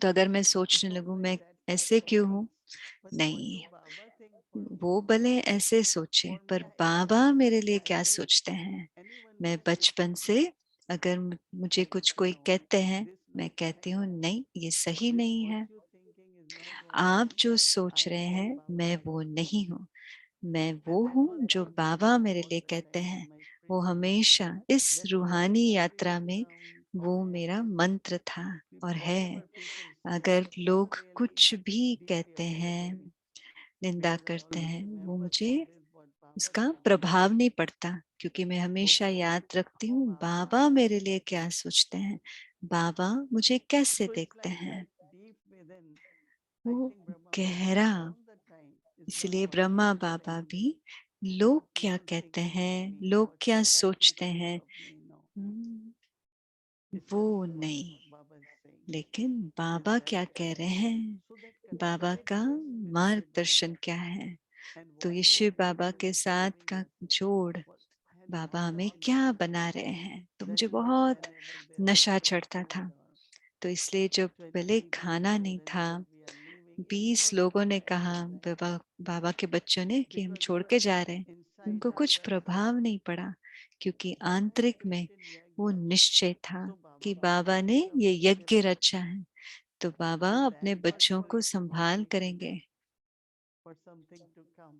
Speaker 2: तो अगर मैं
Speaker 3: It's
Speaker 2: सोचने लगूं मैं
Speaker 3: always that
Speaker 2: ऐसे
Speaker 3: person
Speaker 2: क्यों हूं,
Speaker 3: thinks. But what do
Speaker 2: नहीं,
Speaker 3: Baba think for me?
Speaker 2: वो भले ऐसे सोचे,
Speaker 3: For me,
Speaker 2: पर
Speaker 3: I
Speaker 2: बाबा
Speaker 3: since
Speaker 2: मेरे
Speaker 3: my
Speaker 2: लिए क्या
Speaker 3: childhood,
Speaker 2: सोचते हैं।
Speaker 3: anyone
Speaker 2: मैं
Speaker 3: says
Speaker 2: बचपन से, अगर मुझे
Speaker 3: I
Speaker 2: कुछ
Speaker 3: say
Speaker 2: कोई
Speaker 3: no,
Speaker 2: कहते हैं,
Speaker 3: this
Speaker 2: मैं
Speaker 3: not
Speaker 2: कहती
Speaker 3: correct.
Speaker 2: हूँ नहीं, ये सही
Speaker 3: This
Speaker 2: नहीं
Speaker 3: what
Speaker 2: है।
Speaker 3: you thinking is not what I
Speaker 2: आप
Speaker 3: am.
Speaker 2: जो
Speaker 3: I
Speaker 2: सोच रहे
Speaker 3: am what
Speaker 2: हैं
Speaker 3: Baba
Speaker 2: मैं वो
Speaker 3: says.
Speaker 2: नहीं हूँ, मैं
Speaker 3: And
Speaker 2: वो
Speaker 3: that
Speaker 2: हूँ
Speaker 3: was
Speaker 2: जो
Speaker 3: my
Speaker 2: बाबा
Speaker 3: belief
Speaker 2: मेरे
Speaker 3: all
Speaker 2: लिए
Speaker 3: the
Speaker 2: कहते
Speaker 3: time
Speaker 2: हैं।
Speaker 3: in my
Speaker 2: वो
Speaker 3: spiritual life.
Speaker 2: हमेशा इस
Speaker 3: That
Speaker 2: रूहानी
Speaker 3: whatever
Speaker 2: यात्रा में
Speaker 3: criticism or
Speaker 2: वो मेरा
Speaker 3: happiness,
Speaker 2: मंत्र था और है।
Speaker 3: whatever people say,
Speaker 2: अगर
Speaker 3: it's not
Speaker 2: लोग
Speaker 3: really
Speaker 2: कुछ भी
Speaker 3: deeply
Speaker 2: कहते
Speaker 3: affect
Speaker 2: हैं,
Speaker 3: me
Speaker 2: निंदा
Speaker 3: because I
Speaker 2: करते
Speaker 3: always
Speaker 2: हैं, वो
Speaker 3: remember
Speaker 2: मुझे
Speaker 3: always what Baba
Speaker 2: उसका
Speaker 3: thinks.
Speaker 2: प्रभाव नहीं पड़ता, क्योंकि मैं हमेशा
Speaker 3: Okay,
Speaker 2: याद रखती
Speaker 3: oh
Speaker 2: हूँ
Speaker 3: Baba.
Speaker 2: बाबा मेरे लिए क्या सोचते हैं, बाबा मुझे कैसे
Speaker 3: So it's
Speaker 2: देखते
Speaker 3: like
Speaker 2: हैं।
Speaker 3: that deep within. I
Speaker 2: वो
Speaker 3: think Brahma Baba
Speaker 2: गहरा,
Speaker 3: all the time is not
Speaker 2: इसलिए
Speaker 3: about
Speaker 2: ब्रह्मा बाबा
Speaker 3: listening
Speaker 2: भी
Speaker 3: what
Speaker 2: लोग क्या
Speaker 3: people
Speaker 2: कहते
Speaker 3: thinking of
Speaker 2: हैं,
Speaker 3: me,
Speaker 2: लोग
Speaker 3: what
Speaker 2: क्या
Speaker 3: society
Speaker 2: सोचते
Speaker 3: thinks
Speaker 2: हैं,
Speaker 3: of me. No, it's
Speaker 2: वो
Speaker 3: just what
Speaker 2: नहीं,
Speaker 3: Baba is saying.
Speaker 2: लेकिन
Speaker 3: With
Speaker 2: बाबा
Speaker 3: that
Speaker 2: क्या कह रहे हैं,
Speaker 3: so that
Speaker 2: बाबा का
Speaker 3: connectivity is with Shiv
Speaker 2: मार्गदर्शन
Speaker 3: Baba.
Speaker 2: क्या है।
Speaker 3: And
Speaker 2: तो
Speaker 3: what
Speaker 2: ये
Speaker 3: he
Speaker 2: Shiv
Speaker 3: was
Speaker 2: Baba
Speaker 3: giving
Speaker 2: के
Speaker 3: us,
Speaker 2: साथ
Speaker 3: telling
Speaker 2: का
Speaker 3: us,
Speaker 2: जोड़,
Speaker 3: what had
Speaker 2: Baba
Speaker 3: lots of
Speaker 2: हमें
Speaker 3: things.
Speaker 2: क्या बना रहे हैं। तो
Speaker 3: That
Speaker 2: मुझे
Speaker 3: is why
Speaker 2: बहुत
Speaker 3: whenever there was
Speaker 2: नशा
Speaker 3: no
Speaker 2: चढ़ता
Speaker 3: food
Speaker 2: था।
Speaker 3: or
Speaker 2: तो इसलिए जब पहले
Speaker 3: 20
Speaker 2: खाना
Speaker 3: people
Speaker 2: नहीं था,
Speaker 3: relatives we are leaving, it
Speaker 2: 20
Speaker 3: was
Speaker 2: लोगों
Speaker 3: not
Speaker 2: ने कहा,
Speaker 3: exercise
Speaker 2: बाबा बाबा के बच्चों ने, कि हम
Speaker 3: because
Speaker 2: छोड़ के जा रहे हैं,
Speaker 3: inside
Speaker 2: उनको कुछ
Speaker 3: ourselves
Speaker 2: प्रभाव नहीं पड़ा, क्योंकि
Speaker 3: Baba has
Speaker 2: आंतरिक में
Speaker 3: created
Speaker 2: वो
Speaker 3: yajna.
Speaker 2: निश्चय था
Speaker 3: So Baba
Speaker 2: कि
Speaker 3: will
Speaker 2: बाबा
Speaker 3: take
Speaker 2: ने
Speaker 3: care of
Speaker 2: ये
Speaker 3: his
Speaker 2: यज्ञ
Speaker 3: children.
Speaker 2: रचा है। तो बाबा
Speaker 3: So
Speaker 2: अपने
Speaker 3: that
Speaker 2: बच्चों को
Speaker 3: virtually
Speaker 2: संभाल
Speaker 3: preparing
Speaker 2: करेंगे।
Speaker 3: for something to come.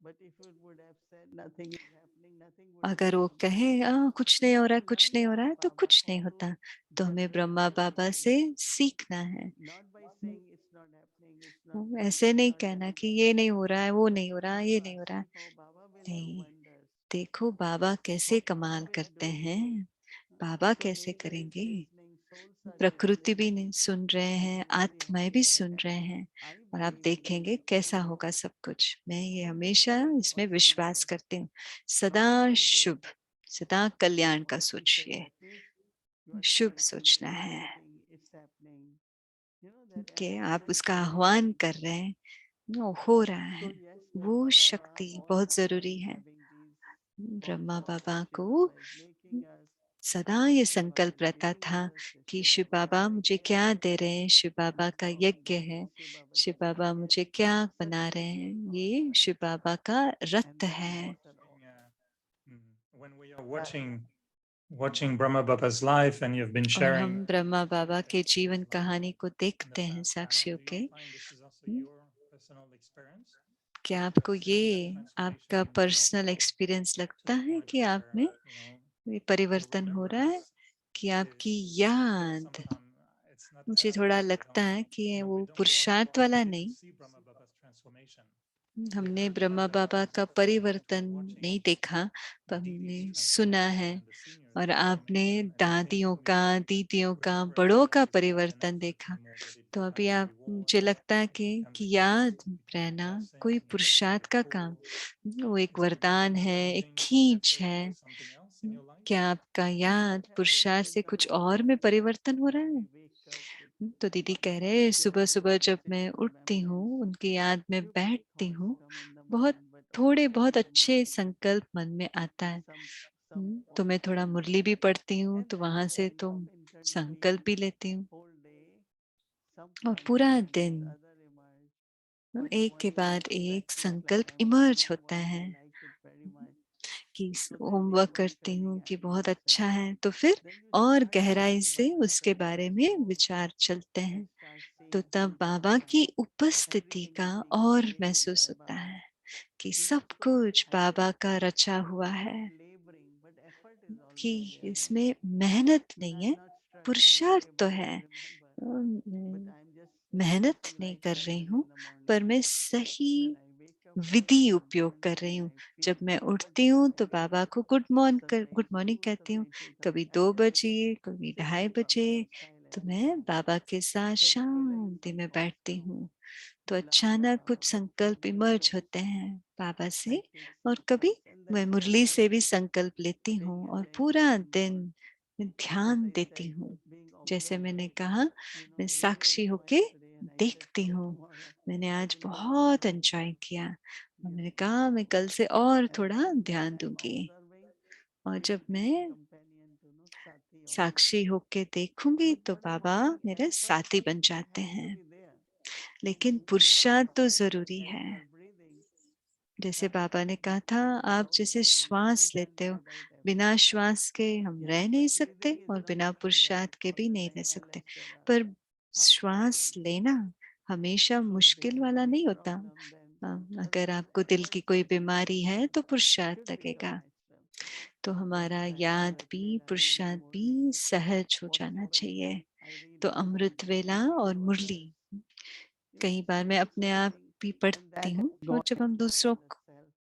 Speaker 3: But if it would have said nothing is happening, nothing would
Speaker 2: अगर वो
Speaker 3: happen.
Speaker 2: कहे कुछ
Speaker 3: We
Speaker 2: नहीं हो
Speaker 3: have
Speaker 2: रहा
Speaker 3: to
Speaker 2: है, कुछ
Speaker 3: learn
Speaker 2: नहीं हो रहा
Speaker 3: from
Speaker 2: है, तो
Speaker 3: Baba
Speaker 2: कुछ
Speaker 3: how
Speaker 2: नहीं
Speaker 3: to
Speaker 2: होता। तो हमें
Speaker 3: generate
Speaker 2: ब्रह्मा बाबा से
Speaker 3: positivity.
Speaker 2: सीखना है।
Speaker 3: Not by saying it's not happening, it's not
Speaker 2: वो
Speaker 3: good,
Speaker 2: ऐसे
Speaker 3: it's
Speaker 2: नहीं
Speaker 3: not
Speaker 2: कहना कि
Speaker 3: everything.
Speaker 2: ये नहीं हो रहा है, वो
Speaker 3: But
Speaker 2: नहीं हो रहा,
Speaker 3: Baba
Speaker 2: ये नहीं हो रहा।
Speaker 3: see how Baba will do
Speaker 2: नहीं,
Speaker 3: wonders.
Speaker 2: देखो बाबा कैसे
Speaker 3: What Baba
Speaker 2: कमाल
Speaker 3: will
Speaker 2: करते
Speaker 3: do.
Speaker 2: हैं, बाबा
Speaker 3: So
Speaker 2: कैसे
Speaker 3: nature is
Speaker 2: करेंगे।
Speaker 3: listening, souls are
Speaker 2: प्रकृति
Speaker 3: listening.
Speaker 2: भी सुन रहे
Speaker 3: And
Speaker 2: हैं,
Speaker 3: he's very
Speaker 2: आत्माएं
Speaker 3: happy
Speaker 2: भी
Speaker 3: by
Speaker 2: सुन
Speaker 3: that.
Speaker 2: रहे हैं,
Speaker 3: I
Speaker 2: और आप
Speaker 3: believe in this.
Speaker 2: देखेंगे कैसा होगा सब कुछ। मैं ये
Speaker 3: Always
Speaker 2: हमेशा
Speaker 3: think
Speaker 2: इसमें विश्वास
Speaker 3: positively.
Speaker 2: करती हूँ। सदा
Speaker 3: Not for good.
Speaker 2: शुभ, सदा कल्याण का
Speaker 3: What we say,
Speaker 2: सोचिए,
Speaker 3: that means you are
Speaker 2: Shubh
Speaker 3: chanting,
Speaker 2: सोचना है
Speaker 3: invoking, it's happening. You know that
Speaker 2: कि आप
Speaker 3: empowerment
Speaker 2: उसका
Speaker 3: is very
Speaker 2: आह्वान
Speaker 3: big.
Speaker 2: कर रहे हैं, वो हो रहा
Speaker 3: So
Speaker 2: है।
Speaker 3: yes,
Speaker 2: वो
Speaker 3: Brahma Baba
Speaker 2: शक्ति
Speaker 3: all
Speaker 2: बहुत
Speaker 3: the time
Speaker 2: जरूरी है।
Speaker 3: having these thoughts
Speaker 2: Brahma
Speaker 3: of us.
Speaker 2: Baba
Speaker 3: Shiv
Speaker 2: को
Speaker 3: Baba is making us
Speaker 2: सदा ये संकल्प रहता था कि शिव बाबा मुझे क्या दे रहे हैं, शिव बाबा का यज्ञ है, शिव बाबा मुझे क्या बना रहे हैं, ये शिव बाबा का रथ है।
Speaker 5: When we are watching Brahma Baba's life and you've been
Speaker 2: और
Speaker 5: sharing
Speaker 2: हम ब्रह्मा बाबा के जीवन कहानी को
Speaker 5: in
Speaker 2: देखते
Speaker 5: the
Speaker 2: हैं
Speaker 5: past,
Speaker 2: साक्षियों
Speaker 5: do you
Speaker 2: के।
Speaker 5: find this is also
Speaker 2: hmm,
Speaker 5: your personal experience?
Speaker 2: क्या आपको
Speaker 5: That
Speaker 2: ये
Speaker 5: transformation,
Speaker 2: आपका पर्सनल एक्सपीरियंस
Speaker 5: to
Speaker 2: लगता
Speaker 5: the
Speaker 2: है
Speaker 5: point
Speaker 2: कि आप में
Speaker 5: where
Speaker 2: ये
Speaker 5: your
Speaker 2: परिवर्तन हो रहा है,
Speaker 5: remembrance
Speaker 2: कि आपकी
Speaker 5: is still
Speaker 2: याद,
Speaker 5: sometime it's not
Speaker 2: मुझे
Speaker 5: as
Speaker 2: थोड़ा
Speaker 5: if
Speaker 2: लगता है कि
Speaker 5: we
Speaker 2: वो
Speaker 5: don't
Speaker 2: पुरुषार्थ वाला
Speaker 5: get to
Speaker 2: नहीं,
Speaker 5: see Brahma Baba's transformation.
Speaker 2: हमने ब्रह्मा बाबा का परिवर्तन नहीं देखा, पर हमने सुना है। और आपने दादियों का, दीदियों का, बड़ों का परिवर्तन देखा। तो अभी आप, मुझे लगता है कि याद रहना कोई पुरुषार्थ का काम, वो एक वरदान है, एक खींच है। क्या आपका याद पुरुषार्थ से कुछ और में परिवर्तन हो रहा है? तो दीदी कह रहे, सुबह सुबह जब मैं उठती हूँ, उनकी याद में बैठती हूँ, बहुत थोड़े बहुत अच्छे संकल्प मन में आता है। तो मैं थोड़ा मुरली भी पढ़ती हूँ, तो वहां से तो संकल्प भी लेती हूँ, और पूरा दिन एक के बाद एक संकल्प इमर्ज होता है कि होमवर्क करती हूँ कि बहुत अच्छा है, तो फिर और गहराई से उसके बारे में विचार चलते हैं। तो तब बाबा की उपस्थिति का और महसूस होता है कि सब कुछ बाबा का रचा हुआ है, कि इसमें मेहनत नहीं है, पुरुषार्थ तो है। मैं मेहनत नहीं कर रही हूँ, पर मैं सही विधि उपयोग कर रही हूँ। जब मैं उठती हूँ तो बाबा को गुड मॉर्निंग कहती हूँ, कभी 2 बजे, कभी 2:30 बजे। तो मैं बाबा के साथ शांति में बैठती हूँ, तो अचानक कुछ संकल्प इमर्ज होते हैं बाबा से, और कभी मैं मुरली से भी संकल्प लेती हूँ, और पूरा दिन मैं ध्यान देती हूँ। जैसे मैंने कहा, मैं साक्षी होके देखती हूँ। मैंने आज बहुत एंजॉय किया, और मैंने कहा मैं कल से और थोड़ा ध्यान दूंगी। और जब मैं साक्षी होके देखूंगी तो बाबा मेरे साथी बन जाते हैं। लेकिन पुरुषार्थ तो जरूरी है। जैसे बाबा ने कहा था, आप जैसे श्वास लेते हो, बिना श्वास के हम रह नहीं सकते, और बिना पुरुषार्थ के भी नहीं रह सकते। पर श्वास लेना हमेशा मुश्किल वाला नहीं होता। अगर आपको दिल की कोई बीमारी है तो पुरुषार्थ लगेगा। तो हमारा याद भी, पुरुषार्थ भी सहज हो जाना चाहिए। तो अमृत वेला और मुरली, कई बार मैं अपने आप भी पढ़ती हूँ, और जब हम दूसरों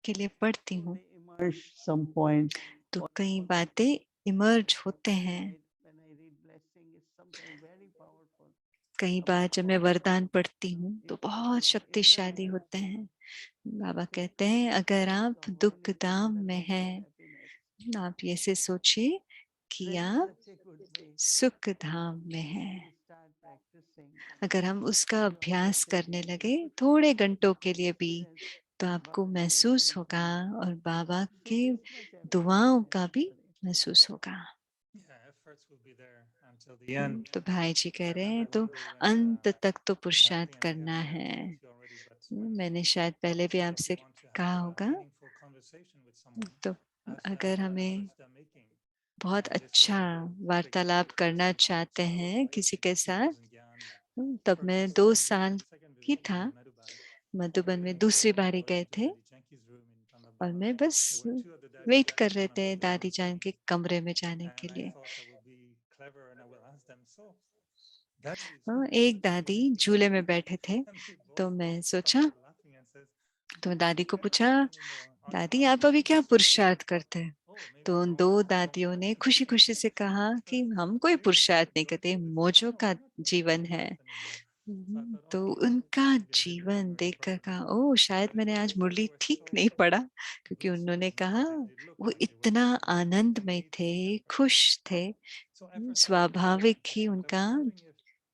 Speaker 2: के लिए पढ़ती हूँ तो कई बातें इमर्ज होते हैं। कई बार जब मैं वरदान पढ़ती हूँ तो बहुत शक्तिशाली होते हैं। बाबा कहते हैं, अगर आप दुख दाम में हैं, आप ये से सोचिए कि आप सुख धाम में हैं। अगर हम उसका अभ्यास करने लगे थोड़े घंटों के लिए भी, तो आपको महसूस होगा, और बाबा के दुआओं का भी महसूस होगा। तो भाई जी कह रहे हैं, तो अंत तक तो पुरुषार्थ करना है। मैंने शायद पहले भी आपसे कहा होगा, तो अगर हमें बहुत अच्छा वार्तालाप करना चाहते हैं किसी के साथ, तब मैं 2 साल की था, मधुबन में दूसरी बारी गए थे, और मैं बस वेट कर रहे थे दादी जान के कमरे में जाने के लिए। एक दादी झूले में बैठे थे, तो मैं सोचा, तो दादी को पूछा, दादी आप अभी क्या पुरुषार्थ करते हैं? तो उन 2 दादियों ने खुशी खुशी से कहा कि हम कोई पुरुषार्थ नहीं करते, मौजों का जीवन है। तो उनका जीवन देखकर कहा, ओ शायद मैंने आज मुरली ठीक नहीं पढ़ा, क्योंकि उन्होंने कहा वो इतना आनंदमय थे, खुश थे, स्वाभाविक ही उनका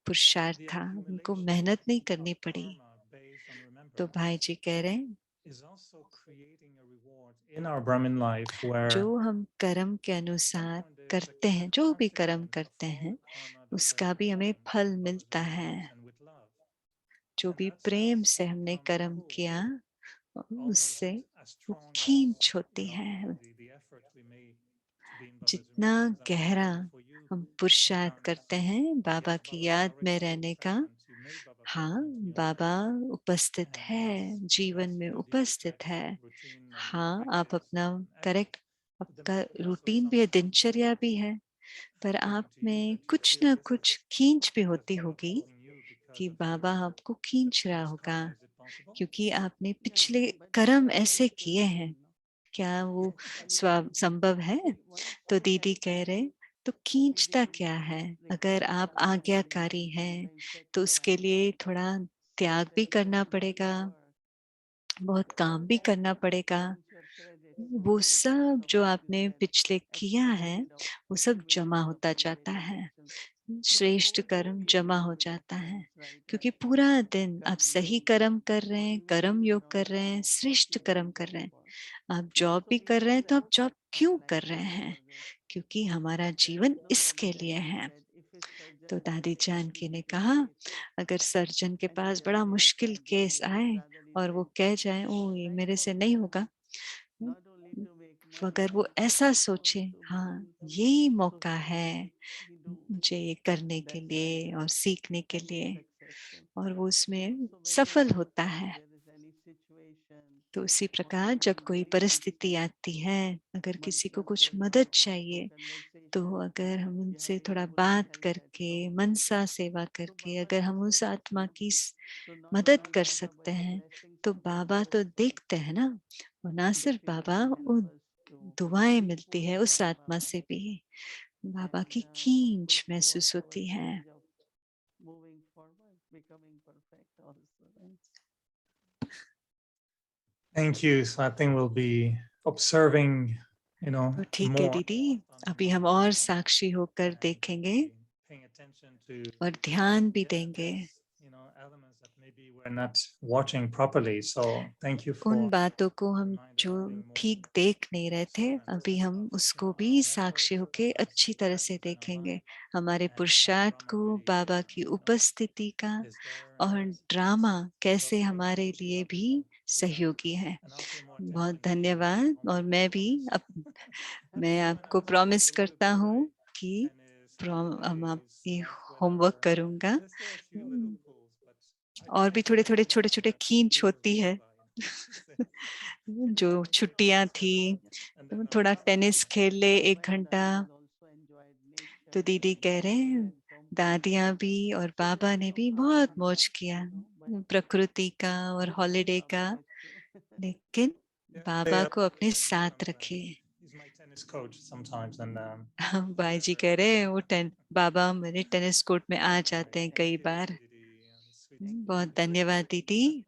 Speaker 2: पुरुषार्थ था, उनको मेहनत नहीं करनी पड़ी। तो भाई जी कह रहे हैं,
Speaker 5: is also creating a reward in our Brahmin life where
Speaker 2: जो हम कर्म के अनुसार करते हैं, जो भी कर्म करते हैं, उसका भी हमें फल मिलता है। जो भी प्रेम से हमने कर्म किया, उससे वो खींच होती है। जितना गहरा हम पुरुषार्थ करते हैं बाबा की याद में रहने का, हाँ, बाबा उपस्थित है, जीवन में उपस्थित है। हाँ, आप अपना करेक्ट, आपका रूटीन भी है, दिनचर्या भी है, पर आप में कुछ ना कुछ खींच भी होती होगी कि बाबा आपको खींच रहा होगा, क्योंकि आपने पिछले कर्म ऐसे किए हैं। क्या वो संभव है? तो दीदी कह रहे, तो खींचता क्या है? अगर आप आज्ञाकारी हैं तो उसके लिए थोड़ा त्याग भी करना पड़ेगा, बहुत काम भी करना पड़ेगा। वो सब जो आपने पिछले किया है, वो सब जमा होता जाता है, श्रेष्ठ कर्म जमा हो जाता है, क्योंकि पूरा दिन आप सही कर्म कर रहे हैं, कर्म योग कर रहे हैं, श्रेष्ठ कर्म कर रहे हैं। आप जॉब भी कर रहे हैं, तो आप जॉब क्यों कर रहे हैं? क्योंकि हमारा जीवन इसके लिए है। तो दादी जानकी ने कहा, अगर सर्जन के पास बड़ा मुश्किल केस आए और वो कह जाए, ओ ये मेरे से नहीं होगा, अगर वो ऐसा सोचे, हाँ यही मौका है मुझे ये करने के लिए और सीखने के लिए, और वो उसमें सफल होता है। तो उसी प्रकार जब कोई परिस्थिति आती है, अगर किसी को कुछ मदद चाहिए, तो अगर हम उनसे थोड़ा बात करके, मनसा सेवा करके, अगर हम उस आत्मा की मदद कर सकते हैं, तो बाबा तो देखते हैं ना, और ना सिर्फ बाबा, वो दुआएं मिलती है उस आत्मा से भी, बाबा की खींच महसूस होती है।
Speaker 5: Thank you. So I think we'll be observing,
Speaker 2: तो ठीक है
Speaker 5: more.
Speaker 2: दीदी, अभी हम और साक्षी होकर देखेंगे
Speaker 5: Paying attention to
Speaker 2: और ध्यान भी
Speaker 5: different,
Speaker 2: देंगे
Speaker 5: elements that maybe we're not watching properly. So thank you
Speaker 2: उन
Speaker 5: for
Speaker 2: बातों को हम
Speaker 5: reminder
Speaker 2: जो
Speaker 5: of being more
Speaker 2: ठीक देख नहीं रहे थे,
Speaker 5: present
Speaker 2: अभी हम
Speaker 5: of,
Speaker 2: उसको
Speaker 5: our
Speaker 2: भी
Speaker 5: efforts
Speaker 2: साक्षी
Speaker 5: so
Speaker 2: होके
Speaker 5: that we
Speaker 2: अच्छी
Speaker 5: see
Speaker 2: तरह
Speaker 5: that
Speaker 2: से
Speaker 5: within our
Speaker 2: देखेंगे
Speaker 5: life
Speaker 2: हमारे
Speaker 5: and how
Speaker 2: पुरुषार्थ
Speaker 5: Brahma
Speaker 2: को,
Speaker 5: really,
Speaker 2: बाबा की उपस्थिति का,
Speaker 5: is there
Speaker 2: और
Speaker 5: and
Speaker 2: ड्रामा कैसे
Speaker 5: also
Speaker 2: हमारे
Speaker 5: continuously
Speaker 2: लिए
Speaker 5: helping
Speaker 2: भी
Speaker 5: them to
Speaker 2: सहयोगी है।
Speaker 5: and I'll pay more
Speaker 2: बहुत
Speaker 5: attention to
Speaker 2: धन्यवाद। और
Speaker 5: homework,
Speaker 2: मैं
Speaker 5: I
Speaker 2: भी
Speaker 5: promise.
Speaker 2: मैं आपको प्रॉमिस करता हूँ कि हम आप ये होमवर्क करूँगा।
Speaker 5: There's still a few little pools, but I
Speaker 2: और
Speaker 5: think
Speaker 2: भी
Speaker 5: it's
Speaker 2: थोड़े थोड़े
Speaker 5: amazing
Speaker 2: छोटे
Speaker 5: how
Speaker 2: छोटे
Speaker 5: that
Speaker 2: खींच
Speaker 5: years
Speaker 2: होती
Speaker 5: goes
Speaker 2: है।
Speaker 5: by.
Speaker 2: जो छुट्टियां थी,
Speaker 5: And then
Speaker 2: थोड़ा टेनिस
Speaker 5: also,
Speaker 2: खेल ले 1 घंटा। तो दीदी कह रहे हैं, दादियां भी और बाबा ने भी बहुत मौज किया प्रकृति का और हॉलिडे का, लेकिन बाबा को अपने साथ रखे।
Speaker 5: he's my tennis coach sometimes, and
Speaker 2: भाई जी कह रहे हैं, वो बाबा मेरे टेनिस कोर्ट में आ जाते हैं कई बार। बहुत धन्यवाद दीदी।